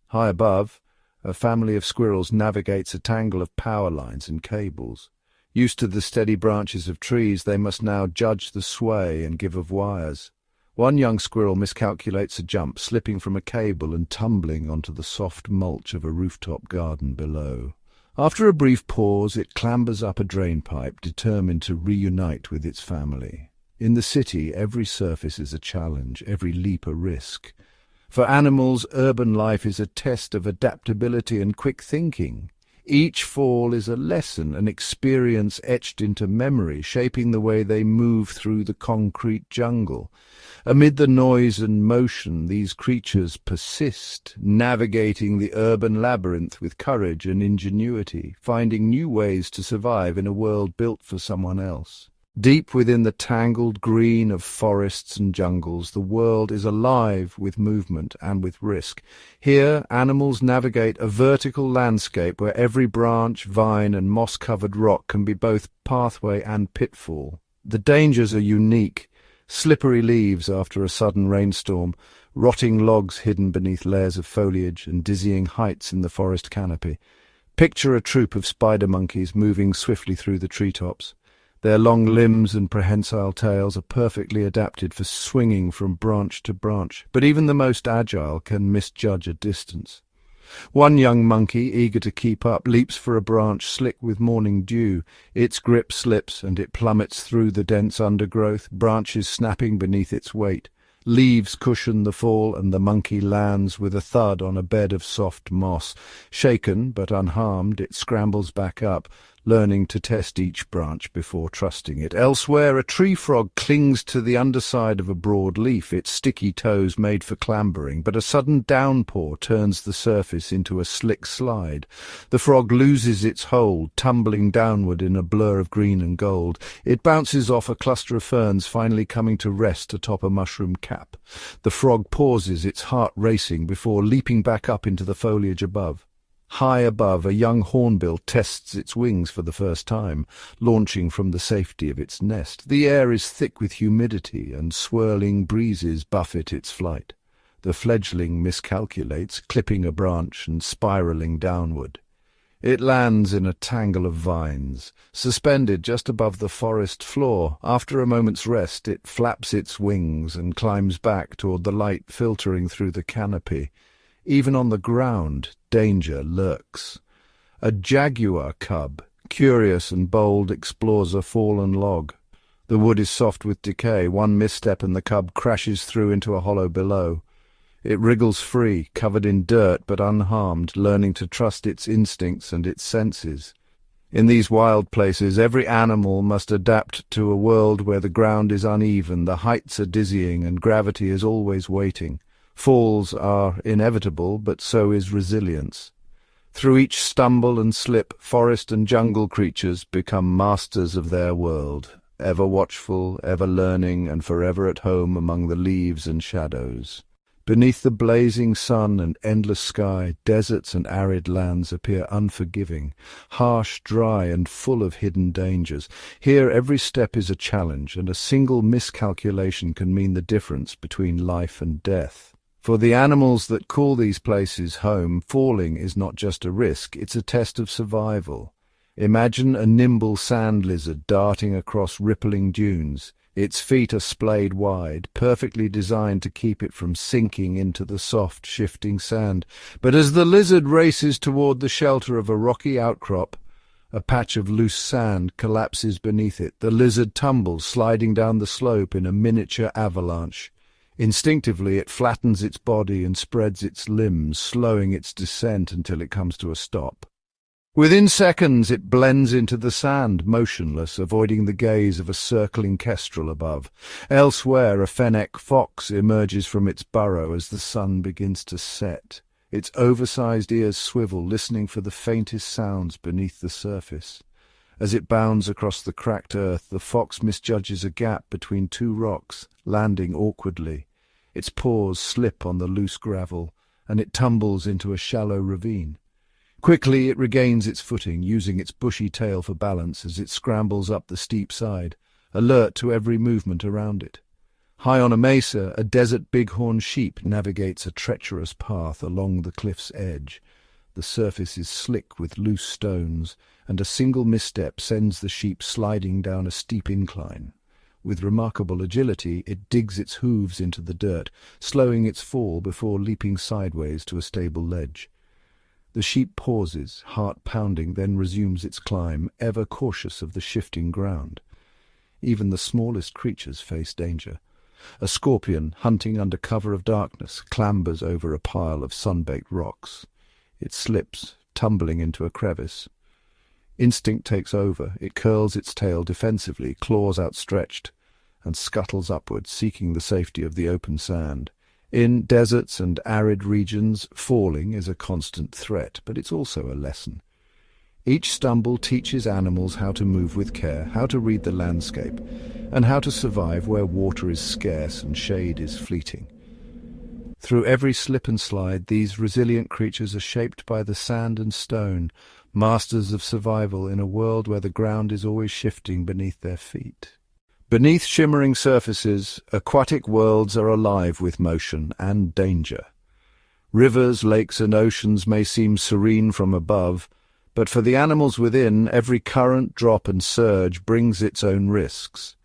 High above, a family of squirrels navigates a tangle of power lines and cables. Used to the steady branches of trees, they must now judge the sway and give of wires. One young squirrel miscalculates a jump, slipping from a cable and tumbling onto the soft mulch of a rooftop garden below. After a brief pause, it clambers up a drainpipe, determined to reunite with its family. In the city, every surface is a challenge, every leap a risk. For animals, urban life is a test of adaptability and quick thinking. Each fall is a lesson, an experience etched into memory, shaping the way they move through the concrete jungle. Amid the noise and motion, these creatures persist, navigating the urban labyrinth with courage and ingenuity, finding new ways to survive in a world built for someone else. Deep within the tangled green of forests and jungles, the world is alive with movement and with risk. Here, animals navigate a vertical landscape where every branch, vine, and moss-covered rock can be both pathway and pitfall. The dangers are unique. Slippery leaves after a sudden rainstorm, rotting logs hidden beneath layers of foliage, and dizzying heights in the forest canopy. Picture a troop of spider monkeys moving swiftly through the treetops. Their long limbs and prehensile tails are perfectly adapted for swinging from branch to branch, but even the most agile can misjudge a distance. One young monkey, eager to keep up, leaps for a branch slick with morning dew. Its grip slips and it plummets through the dense undergrowth, branches snapping beneath its weight. Leaves cushion the fall, and the monkey lands with a thud on a bed of soft moss. Shaken but unharmed, it scrambles back up, learning to test each branch before trusting it. Elsewhere, a tree frog clings to the underside of a broad leaf, its sticky toes made for clambering, but a sudden downpour turns the surface into a slick slide. The frog loses its hold, tumbling downward in a blur of green and gold. It bounces off a cluster of ferns, finally coming to rest atop a mushroom cap. The frog pauses, its heart racing, before leaping back up into the foliage above. High above, a young hornbill tests its wings for the first time, launching from the safety of its nest. The air is thick with humidity, and swirling breezes buffet its flight. The fledgling miscalculates, clipping a branch and spiraling downward. It lands in a tangle of vines, suspended just above the forest floor. After a moment's rest, it flaps its wings and climbs back toward the light filtering through the canopy. Even on the ground, danger lurks. A jaguar cub, curious and bold, explores a fallen log. The wood is soft with decay. One misstep and the cub crashes through into a hollow below. It wriggles free, covered in dirt but unharmed, learning to trust its instincts and its senses. In these wild places, every animal must adapt to a world where the ground is uneven, the heights are dizzying, and gravity is always waiting. Falls are inevitable, but so is resilience. Through each stumble and slip, forest and jungle creatures become masters of their world, ever watchful, ever learning, and forever at home among the leaves and shadows. Beneath the blazing sun and endless sky, deserts and arid lands appear unforgiving, harsh, dry, and full of hidden dangers. Here every step is a challenge, and a single miscalculation can mean the difference between life and death. For the animals that call these places home, falling is not just a risk, it's a test of survival. Imagine a nimble sand lizard darting across rippling dunes. Its feet are splayed wide, perfectly designed to keep it from sinking into the soft, shifting sand. But as the lizard races toward the shelter of a rocky outcrop, a patch of loose sand collapses beneath it. The lizard tumbles, sliding down the slope in a miniature avalanche. Instinctively, it flattens its body and spreads its limbs, slowing its descent until it comes to a stop. Within seconds, it blends into the sand, motionless, avoiding the gaze of a circling kestrel above. Elsewhere, a fennec fox emerges from its burrow as the sun begins to set. Its oversized ears swivel, listening for the faintest sounds beneath the surface. As it bounds across the cracked earth, the fox misjudges a gap between two rocks, landing awkwardly. Its paws slip on the loose gravel, and it tumbles into a shallow ravine. Quickly it regains its footing, using its bushy tail for balance as it scrambles up the steep side, alert to every movement around it. High on a mesa, a desert bighorn sheep navigates a treacherous path along the cliff's edge. The surface is slick with loose stones, and a single misstep sends the sheep sliding down a steep incline. With remarkable agility, it digs its hooves into the dirt, slowing its fall before leaping sideways to a stable ledge. The sheep pauses, heart pounding, then resumes its climb, ever cautious of the shifting ground. Even the smallest creatures face danger. A scorpion, hunting under cover of darkness, clambers over a pile of sun-baked rocks. It slips, tumbling into a crevice. Instinct takes over. It curls its tail defensively, claws outstretched, and scuttles upward, seeking the safety of the open sand. In deserts and arid regions, falling is a constant threat, but it's also a lesson. Each stumble teaches animals how to move with care, how to read the landscape, and how to survive where water is scarce and shade is fleeting. Through every slip and slide, these resilient creatures are shaped by the sand and stone, masters of survival in a world where the ground is always shifting beneath their feet. Beneath shimmering surfaces, aquatic worlds are alive with motion and danger. Rivers, lakes, and oceans may seem serene from above, but for the animals within, every current, drop, and surge brings its own risks.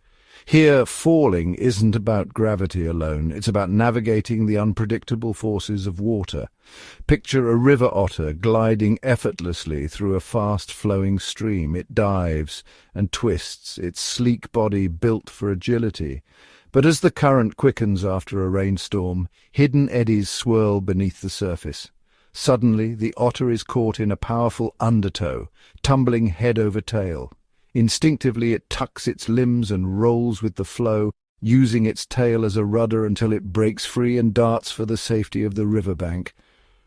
Here, falling isn't about gravity alone, it's about navigating the unpredictable forces of water. Picture a river otter gliding effortlessly through a fast-flowing stream. It dives and twists, its sleek body built for agility. But as the current quickens after a rainstorm, hidden eddies swirl beneath the surface. Suddenly, the otter is caught in a powerful undertow, tumbling head over tail. Instinctively, it tucks its limbs and rolls with the flow, using its tail as a rudder until it breaks free and darts for the safety of the riverbank.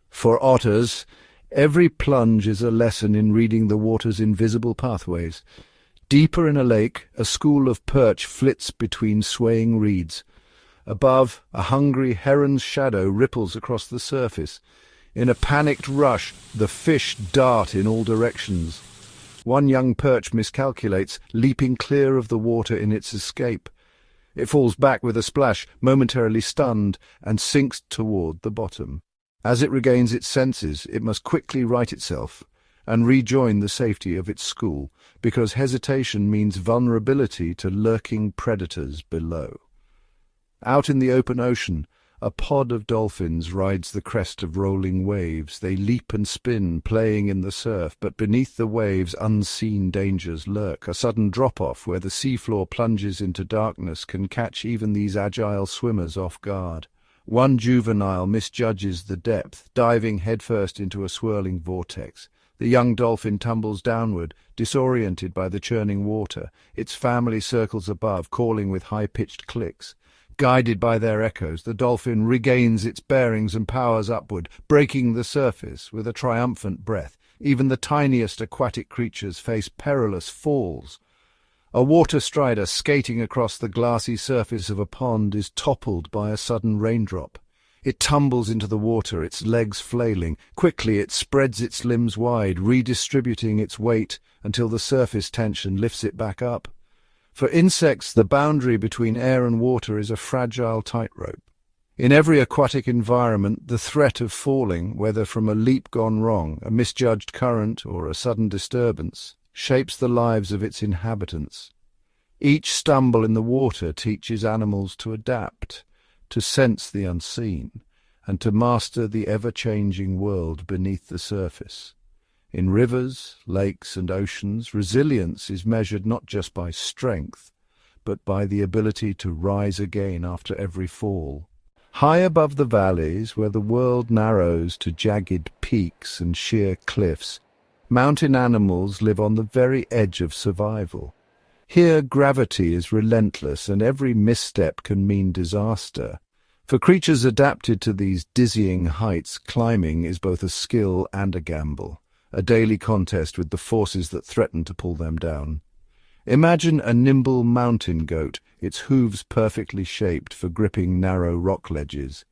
For otters, every plunge is a lesson in reading the water's invisible pathways. Deeper in a lake, a school of perch flits between swaying reeds. Above, a hungry heron's shadow ripples across the surface. In a panicked rush, the fish dart in all directions. One young perch miscalculates, leaping clear of the water in its escape. It falls back with a splash, momentarily stunned, and sinks toward the bottom. As it regains its senses, it must quickly right itself and rejoin the safety of its school, because hesitation means vulnerability to lurking predators below. Out in the open ocean, a pod of dolphins rides the crest of rolling waves. They leap and spin, playing in the surf, but beneath the waves unseen dangers lurk. A sudden drop-off where the seafloor plunges into darkness can catch even these agile swimmers off guard. One juvenile misjudges the depth, diving headfirst into a swirling vortex. The young dolphin tumbles downward, disoriented by the churning water. Its family circles above, calling with high-pitched clicks. Guided by their echoes, the dolphin regains its bearings and powers upward, breaking the surface with a triumphant breath. Even the tiniest aquatic creatures face perilous falls. A water strider skating across the glassy surface of a pond is toppled by a sudden raindrop. It tumbles into the water, its legs flailing. Quickly it spreads its limbs wide, redistributing its weight until the surface tension lifts it back up. For insects, the boundary between air and water is a fragile tightrope. In every aquatic environment, the threat of falling, whether from a leap gone wrong, a misjudged current, or a sudden disturbance, shapes the lives of its inhabitants. Each stumble in the water teaches animals to adapt, to sense the unseen, and to master the ever-changing world beneath the surface. In rivers, lakes, and oceans, resilience is measured not just by strength, but by the ability to rise again after every fall. High above the valleys, where the world narrows to jagged peaks and sheer cliffs, mountain animals live on the very edge of survival. Here gravity is relentless, and every misstep can mean disaster. For creatures adapted to these dizzying heights, climbing is both a skill and a gamble, a daily contest with the forces that threaten to pull them down. Imagine a nimble mountain goat, its hooves perfectly shaped for gripping narrow rock ledges.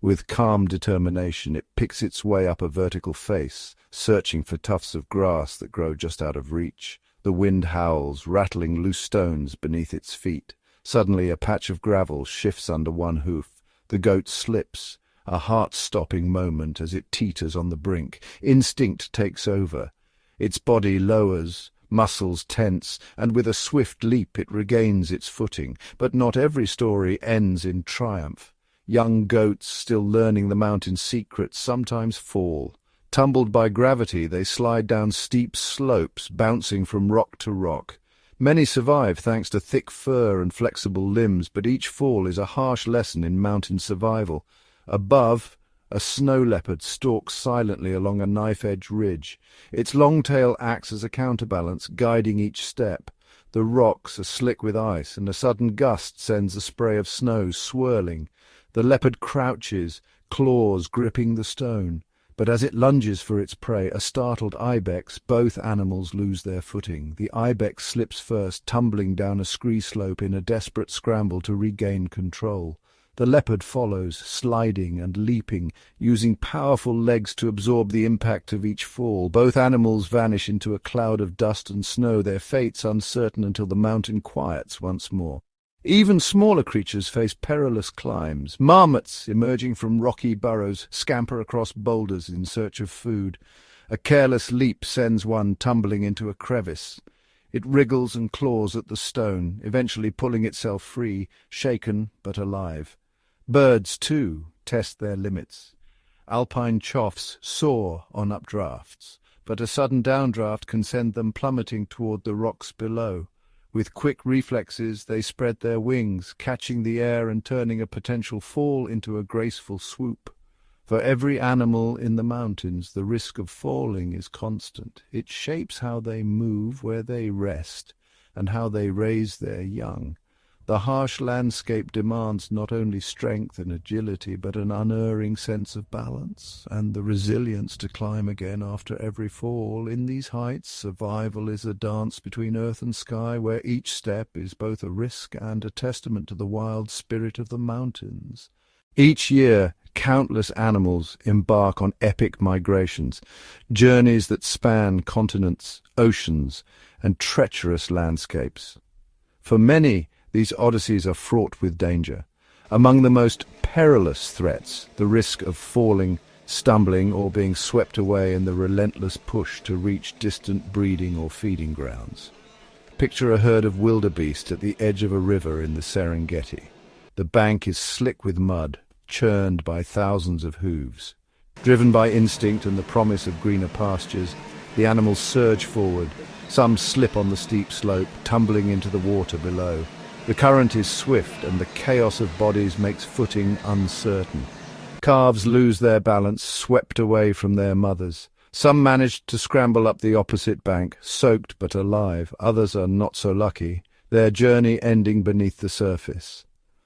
With calm determination, it picks its way up a vertical face, searching for tufts of grass that grow just out of reach. The wind howls, rattling loose stones beneath its feet. Suddenly, a patch of gravel shifts under one hoof. The goat slips, a heart-stopping moment as it teeters on the brink. Instinct takes over. Its body lowers, muscles tense, and with a swift leap it regains its footing. But not every story ends in triumph. Young goats, still learning the mountain's secrets, sometimes fall. Tumbled by gravity, they slide down steep slopes, bouncing from rock to rock. Many survive thanks to thick fur and flexible limbs, but each fall is a harsh lesson in mountain survival. Above, a snow leopard stalks silently along a knife-edge ridge. Its long tail acts as a counterbalance, guiding each step. The rocks are slick with ice, and a sudden gust sends a spray of snow swirling. The leopard crouches, claws gripping the stone. But as it lunges for its prey, a startled ibex, both animals lose their footing. The ibex slips first, tumbling down a scree slope in a desperate scramble to regain control. The leopard follows, sliding and leaping, using powerful legs to absorb the impact of each fall. Both animals vanish into a cloud of dust and snow, their fates uncertain until the mountain quiets once more. Even smaller creatures face perilous climbs. Marmots, emerging from rocky burrows, scamper across boulders in search of food. A careless leap sends one tumbling into a crevice. It wriggles and claws at the stone, eventually pulling itself free, shaken but alive. Birds, too, test their limits. Alpine choughs soar on updrafts, but a sudden downdraft can send them plummeting toward the rocks below. With quick reflexes, they spread their wings, catching the air and turning a potential fall into a graceful swoop. For every animal in the mountains, the risk of falling is constant. It shapes how they move, where they rest, and how they raise their young. The harsh landscape demands not only strength and agility, but an unerring sense of balance and the resilience to climb again after every fall. In these heights, survival is a dance between earth and sky, where each step is both a risk and a testament to the wild spirit of the mountains. Each year, countless animals embark on epic migrations, journeys that span continents, oceans, and treacherous landscapes. For many, these odysseys are fraught with danger. Among the most perilous threats, the risk of falling, stumbling, or being swept away in the relentless push to reach distant breeding or feeding grounds. Picture a herd of wildebeest at the edge of a river in the Serengeti. The bank is slick with mud, churned by thousands of hooves. Driven by instinct and the promise of greener pastures, the animals surge forward. Some slip on the steep slope, tumbling into the water below. The current is swift, and the chaos of bodies makes footing uncertain. Calves lose their balance, swept away from their mothers. Some manage to scramble up the opposite bank, soaked but alive. Others are not so lucky, their journey ending beneath the surface.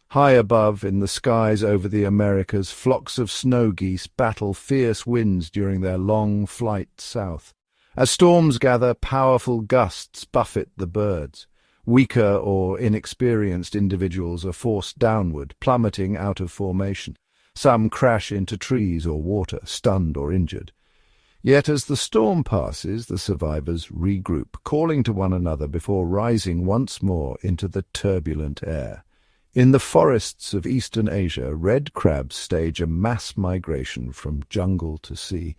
High above, in the skies over the Americas, flocks of snow geese battle fierce winds during their long flight south. As storms gather, powerful gusts buffet the birds. Weaker or inexperienced individuals are forced downward, plummeting out of formation. Some crash into trees or water, stunned or injured. Yet as the storm passes, the survivors regroup, calling to one another before rising once more into the turbulent air. In the forests of eastern Asia, red crabs stage a mass migration from jungle to sea.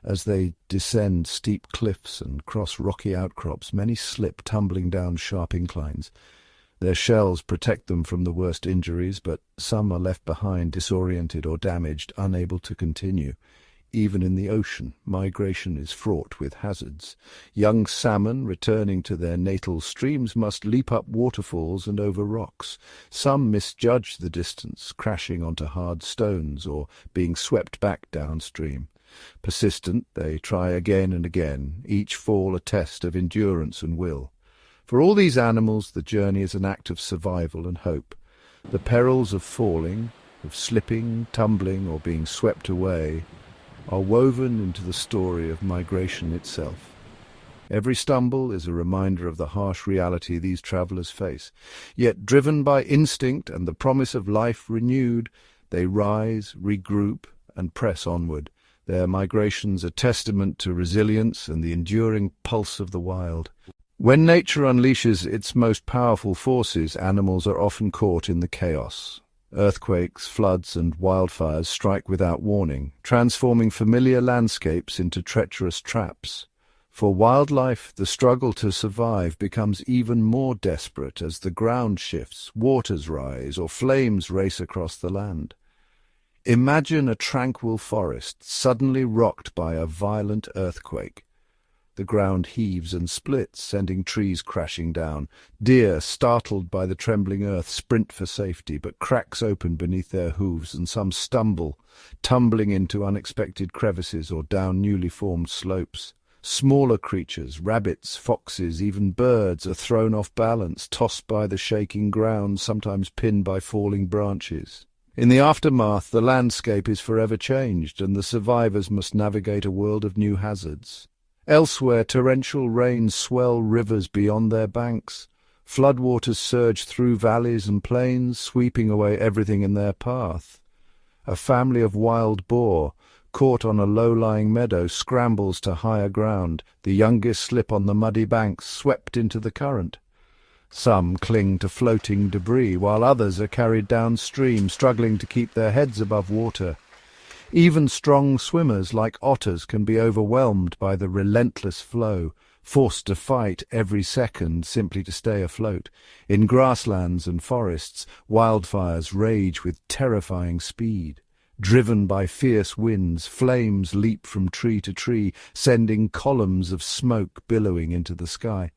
As they descend steep cliffs and cross rocky outcrops, many slip, tumbling down sharp inclines. Their shells protect them from the worst injuries, but some are left behind, disoriented or damaged, unable to continue. Even in the ocean, migration is fraught with hazards. Young salmon, returning to their natal streams, must leap up waterfalls and over rocks. Some misjudge the distance, crashing onto hard stones or being swept back downstream. Persistent, they try again and again, each fall a test of endurance and will. For all these animals, the journey is an act of survival and hope. The perils of falling, of slipping, tumbling, or being swept away are woven into the story of migration itself. Every stumble is a reminder of the harsh reality these travelers face. Yet, driven by instinct and the promise of life renewed, they rise, regroup, and press onward. Their migrations a testament to resilience and the enduring pulse of the wild. When nature unleashes its most powerful forces, animals are often caught in the chaos. Earthquakes, floods, and wildfires strike without warning, transforming familiar landscapes into treacherous traps. For wildlife, the struggle to survive becomes even more desperate as the ground shifts, waters rise, or flames race across the land. Imagine a tranquil forest suddenly rocked by a violent earthquake. The ground heaves and splits, sending trees crashing down. Deer, startled by the trembling earth, sprint for safety, but cracks open beneath their hooves, and some stumble, tumbling into unexpected crevices or down newly formed slopes. Smaller creatures, rabbits, foxes, even birds, are thrown off balance, tossed by the shaking ground, sometimes pinned by falling branches. In the aftermath, the landscape is forever changed, and the survivors must navigate a world of new hazards. Elsewhere, torrential rains swell rivers beyond their banks. Floodwaters surge through valleys and plains, sweeping away everything in their path. A family of wild boar, caught on a low-lying meadow, scrambles to higher ground. The youngest slip on the muddy banks, swept into the current. Some cling to floating debris, while others are carried downstream, struggling to keep their heads above water. Even strong swimmers like otters can be overwhelmed by the relentless flow, forced to fight every second simply to stay afloat. In grasslands and forests, wildfires rage with terrifying speed. Driven by fierce winds, flames leap from tree to tree, sending columns of smoke billowing into the sky.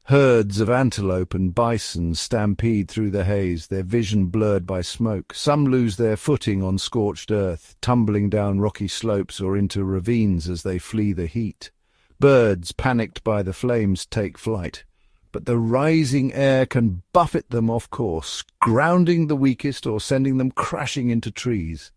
Herds of antelope and bison stampede through the haze, their vision blurred by smoke. Some lose their footing on scorched earth, tumbling down rocky slopes or into ravines as they flee the heat. Birds, panicked by the flames, take flight. But the rising air can buffet them off course, grounding the weakest or sending them crashing into trees.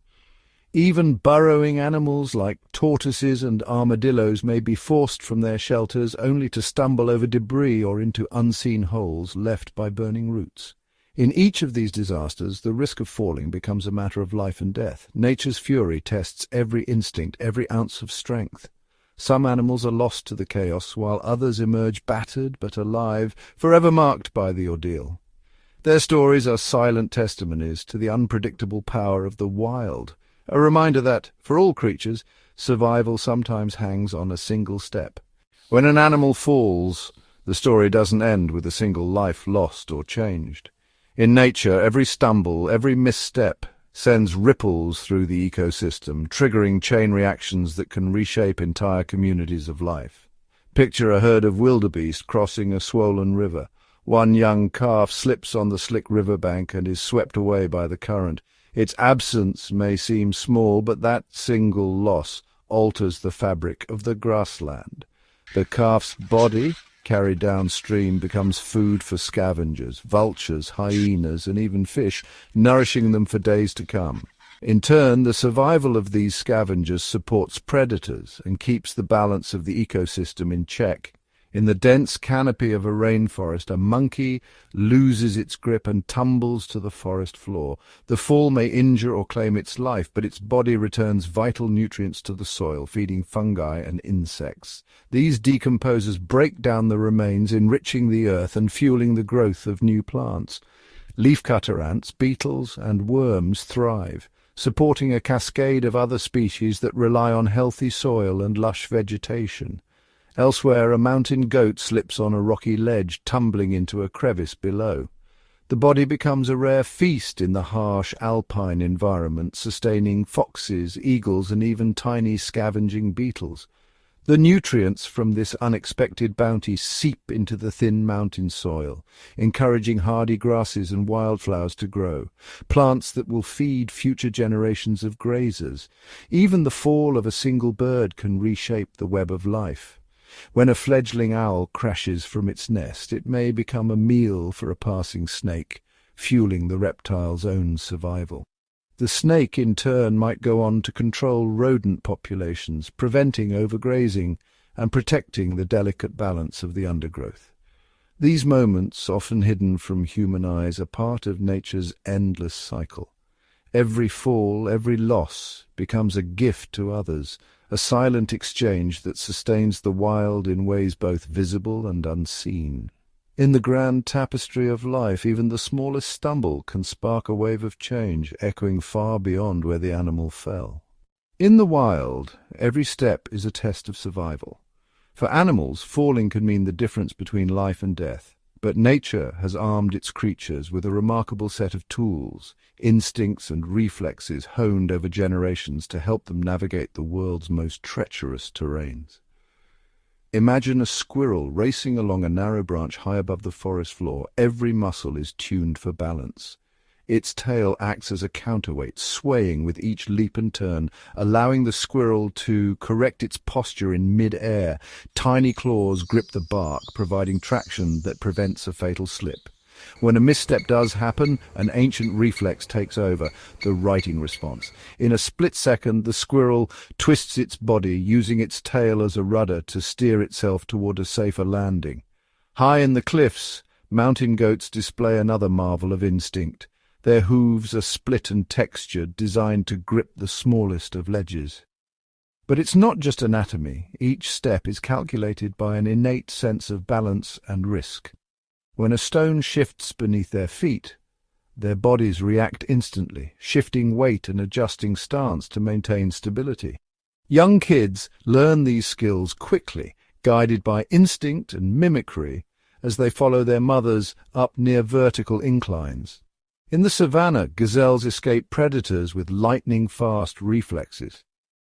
Even burrowing animals like tortoises and armadillos may be forced from their shelters only to stumble over debris or into unseen holes left by burning roots. In each of these disasters, the risk of falling becomes a matter of life and death. Nature's fury tests every instinct, every ounce of strength. Some animals are lost to the chaos, while others emerge battered but alive, forever marked by the ordeal. Their stories are silent testimonies to the unpredictable power of the wild, a reminder that, for all creatures, survival sometimes hangs on a single step. When an animal falls, the story doesn't end with a single life lost or changed. In nature, every stumble, every misstep sends ripples through the ecosystem, triggering chain reactions that can reshape entire communities of life. Picture a herd of wildebeest crossing a swollen river. One young calf slips on the slick riverbank and is swept away by the current. Its absence may seem small, but that single loss alters the fabric of the grassland. The calf's body, carried downstream, becomes food for scavengers, vultures, hyenas, and even fish, nourishing them for days to come. In turn, the survival of these scavengers supports predators and keeps the balance of the ecosystem in check. In the dense canopy of a rainforest, a monkey loses its grip and tumbles to the forest floor. The fall may injure or claim its life, but its body returns vital nutrients to the soil, feeding fungi and insects. These decomposers break down the remains, enriching the earth and fueling the growth of new plants. Leafcutter ants, beetles, and worms thrive, supporting a cascade of other species that rely on healthy soil and lush vegetation. Elsewhere, a mountain goat slips on a rocky ledge, tumbling into a crevice below. The body becomes a rare feast in the harsh alpine environment, sustaining foxes, eagles, and even tiny scavenging beetles. The nutrients from this unexpected bounty seep into the thin mountain soil, encouraging hardy grasses and wildflowers to grow, plants that will feed future generations of grazers. Even the fall of a single bird can reshape the web of life. When a fledgling owl crashes from its nest, it may become a meal for a passing snake, fueling the reptile's own survival. The snake, in turn, might go on to control rodent populations, preventing overgrazing and protecting the delicate balance of the undergrowth. These moments, often hidden from human eyes, are part of nature's endless cycle. Every fall, every loss, becomes a gift to others, a silent exchange that sustains the wild in ways both visible and unseen. In the grand tapestry of life, even the smallest stumble can spark a wave of change, echoing far beyond where the animal fell. In the wild, every step is a test of survival. For animals, falling can mean the difference between life and death. But nature has armed its creatures with a remarkable set of tools, instincts and reflexes honed over generations to help them navigate the world's most treacherous terrains. Imagine a squirrel racing along a narrow branch high above the forest floor. Every muscle is tuned for balance. Its tail acts as a counterweight, swaying with each leap and turn, allowing the squirrel to correct its posture in mid-air. Tiny claws grip the bark, providing traction that prevents a fatal slip. When a misstep does happen, an ancient reflex takes over, the righting response. In a split second, the squirrel twists its body, using its tail as a rudder to steer itself toward a safer landing. High in the cliffs, mountain goats display another marvel of instinct. Their hooves are split and textured, designed to grip the smallest of ledges. But it's not just anatomy. Each step is calculated by an innate sense of balance and risk. When a stone shifts beneath their feet, their bodies react instantly, shifting weight and adjusting stance to maintain stability. Young kids learn these skills quickly, guided by instinct and mimicry, as they follow their mothers up near vertical inclines. In the savannah, gazelles escape predators with lightning-fast reflexes.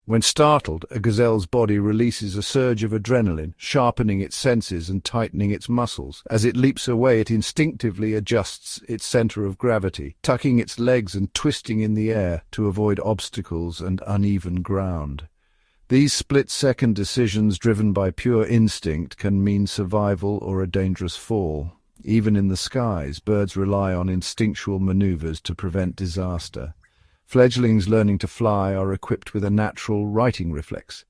When startled, a gazelle's body releases a surge of adrenaline, sharpening its senses and tightening its muscles. As it leaps away, it instinctively adjusts its center of gravity, tucking its legs and twisting in the air to avoid obstacles and uneven ground. These split-second decisions driven by pure instinct can mean survival or a dangerous fall. Even in the skies, birds rely on instinctual maneuvers to prevent disaster. Fledglings learning to fly are equipped with a natural righting reflex.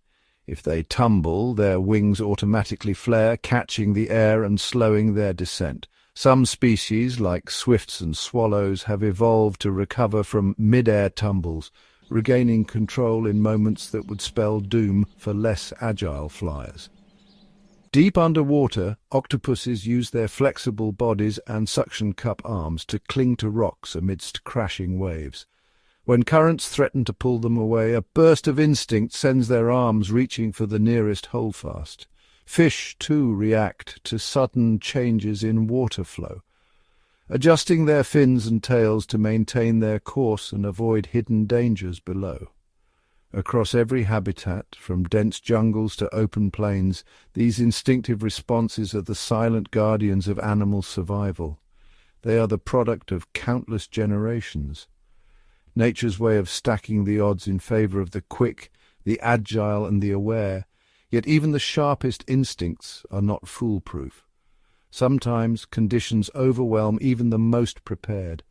If they tumble, their wings automatically flare, catching the air and slowing their descent. Some species, like swifts and swallows, have evolved to recover from mid-air tumbles, regaining control in moments that would spell doom for less agile flyers. Deep underwater, octopuses use their flexible bodies and suction cup arms to cling to rocks amidst crashing waves. When currents threaten to pull them away, a burst of instinct sends their arms reaching for the nearest holdfast. Fish, too, react to sudden changes in water flow, adjusting their fins and tails to maintain their course and avoid hidden dangers below. Across every habitat, from dense jungles to open plains, these instinctive responses are the silent guardians of animal survival. They are the product of countless generations. Nature's way of stacking the odds in favor of the quick, the agile and the aware, yet even the sharpest instincts are not foolproof. Sometimes conditions overwhelm even the most prepared.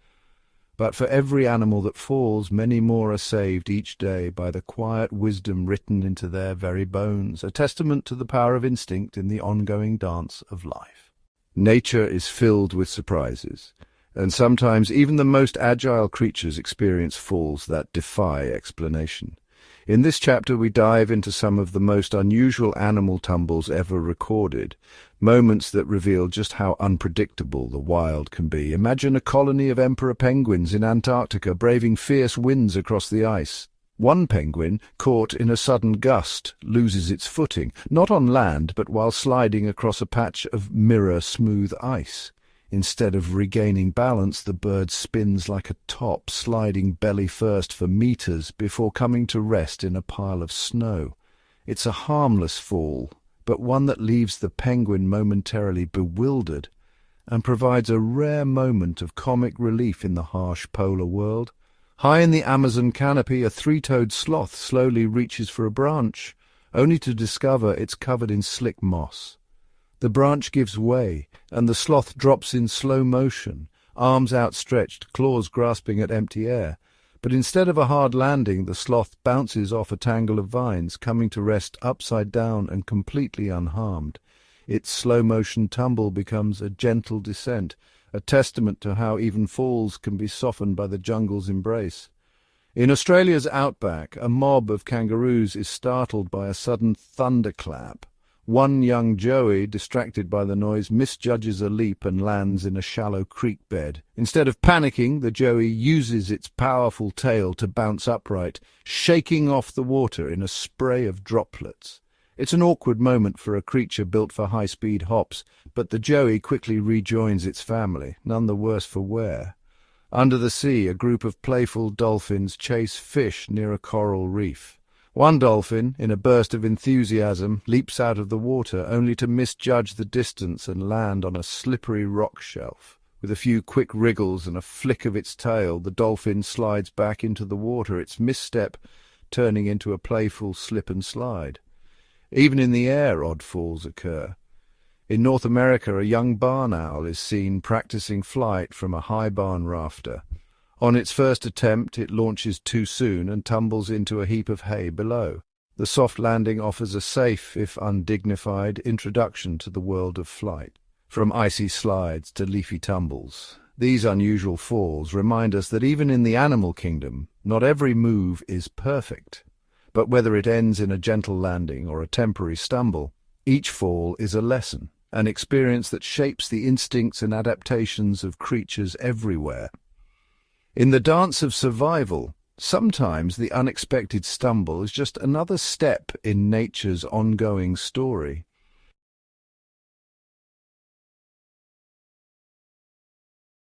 But for every animal that falls, many more are saved each day by the quiet wisdom written into their very bones, a testament to the power of instinct in the ongoing dance of life. Nature is filled with surprises, and sometimes even the most agile creatures experience falls that defy explanation. In this chapter we dive into some of the most unusual animal tumbles ever recorded, moments that reveal just how unpredictable the wild can be. Imagine a colony of emperor penguins in Antarctica braving fierce winds across the ice. One penguin, caught in a sudden gust, loses its footing, not on land but while sliding across a patch of mirror-smooth ice. Instead of regaining balance, the bird spins like a top, sliding belly first for meters before coming to rest in a pile of snow. It's a harmless fall, but one that leaves the penguin momentarily bewildered and provides a rare moment of comic relief in the harsh polar world. High in the Amazon canopy, a three-toed sloth slowly reaches for a branch, only to discover it's covered in slick moss. The branch gives way, and the sloth drops in slow motion, arms outstretched, claws grasping at empty air. But instead of a hard landing, the sloth bounces off a tangle of vines, coming to rest upside down and completely unharmed. Its slow-motion tumble becomes a gentle descent, a testament to how even falls can be softened by the jungle's embrace. In Australia's outback, a mob of kangaroos is startled by a sudden thunderclap. One young joey, distracted by the noise, misjudges a leap and lands in a shallow creek bed. Instead of panicking, the joey uses its powerful tail to bounce upright, shaking off the water in a spray of droplets. It's an awkward moment for a creature built for high-speed hops, but the joey quickly rejoins its family, none the worse for wear. Under the sea, a group of playful dolphins chase fish near a coral reef. One dolphin, in a burst of enthusiasm, leaps out of the water, only to misjudge the distance and land on a slippery rock shelf. With a few quick wriggles and a flick of its tail, the dolphin slides back into the water, its misstep turning into a playful slip and slide. Even in the air, odd falls occur. In North America, a young barn owl is seen practicing flight from a high barn rafter. On its first attempt, it launches too soon and tumbles into a heap of hay below. The soft landing offers a safe, if undignified, introduction to the world of flight. From icy slides to leafy tumbles, these unusual falls remind us that even in the animal kingdom, not every move is perfect. But whether it ends in a gentle landing or a temporary stumble, each fall is a lesson, an experience that shapes the instincts and adaptations of creatures everywhere. In the dance of survival, sometimes the unexpected stumble is just another step in nature's ongoing story.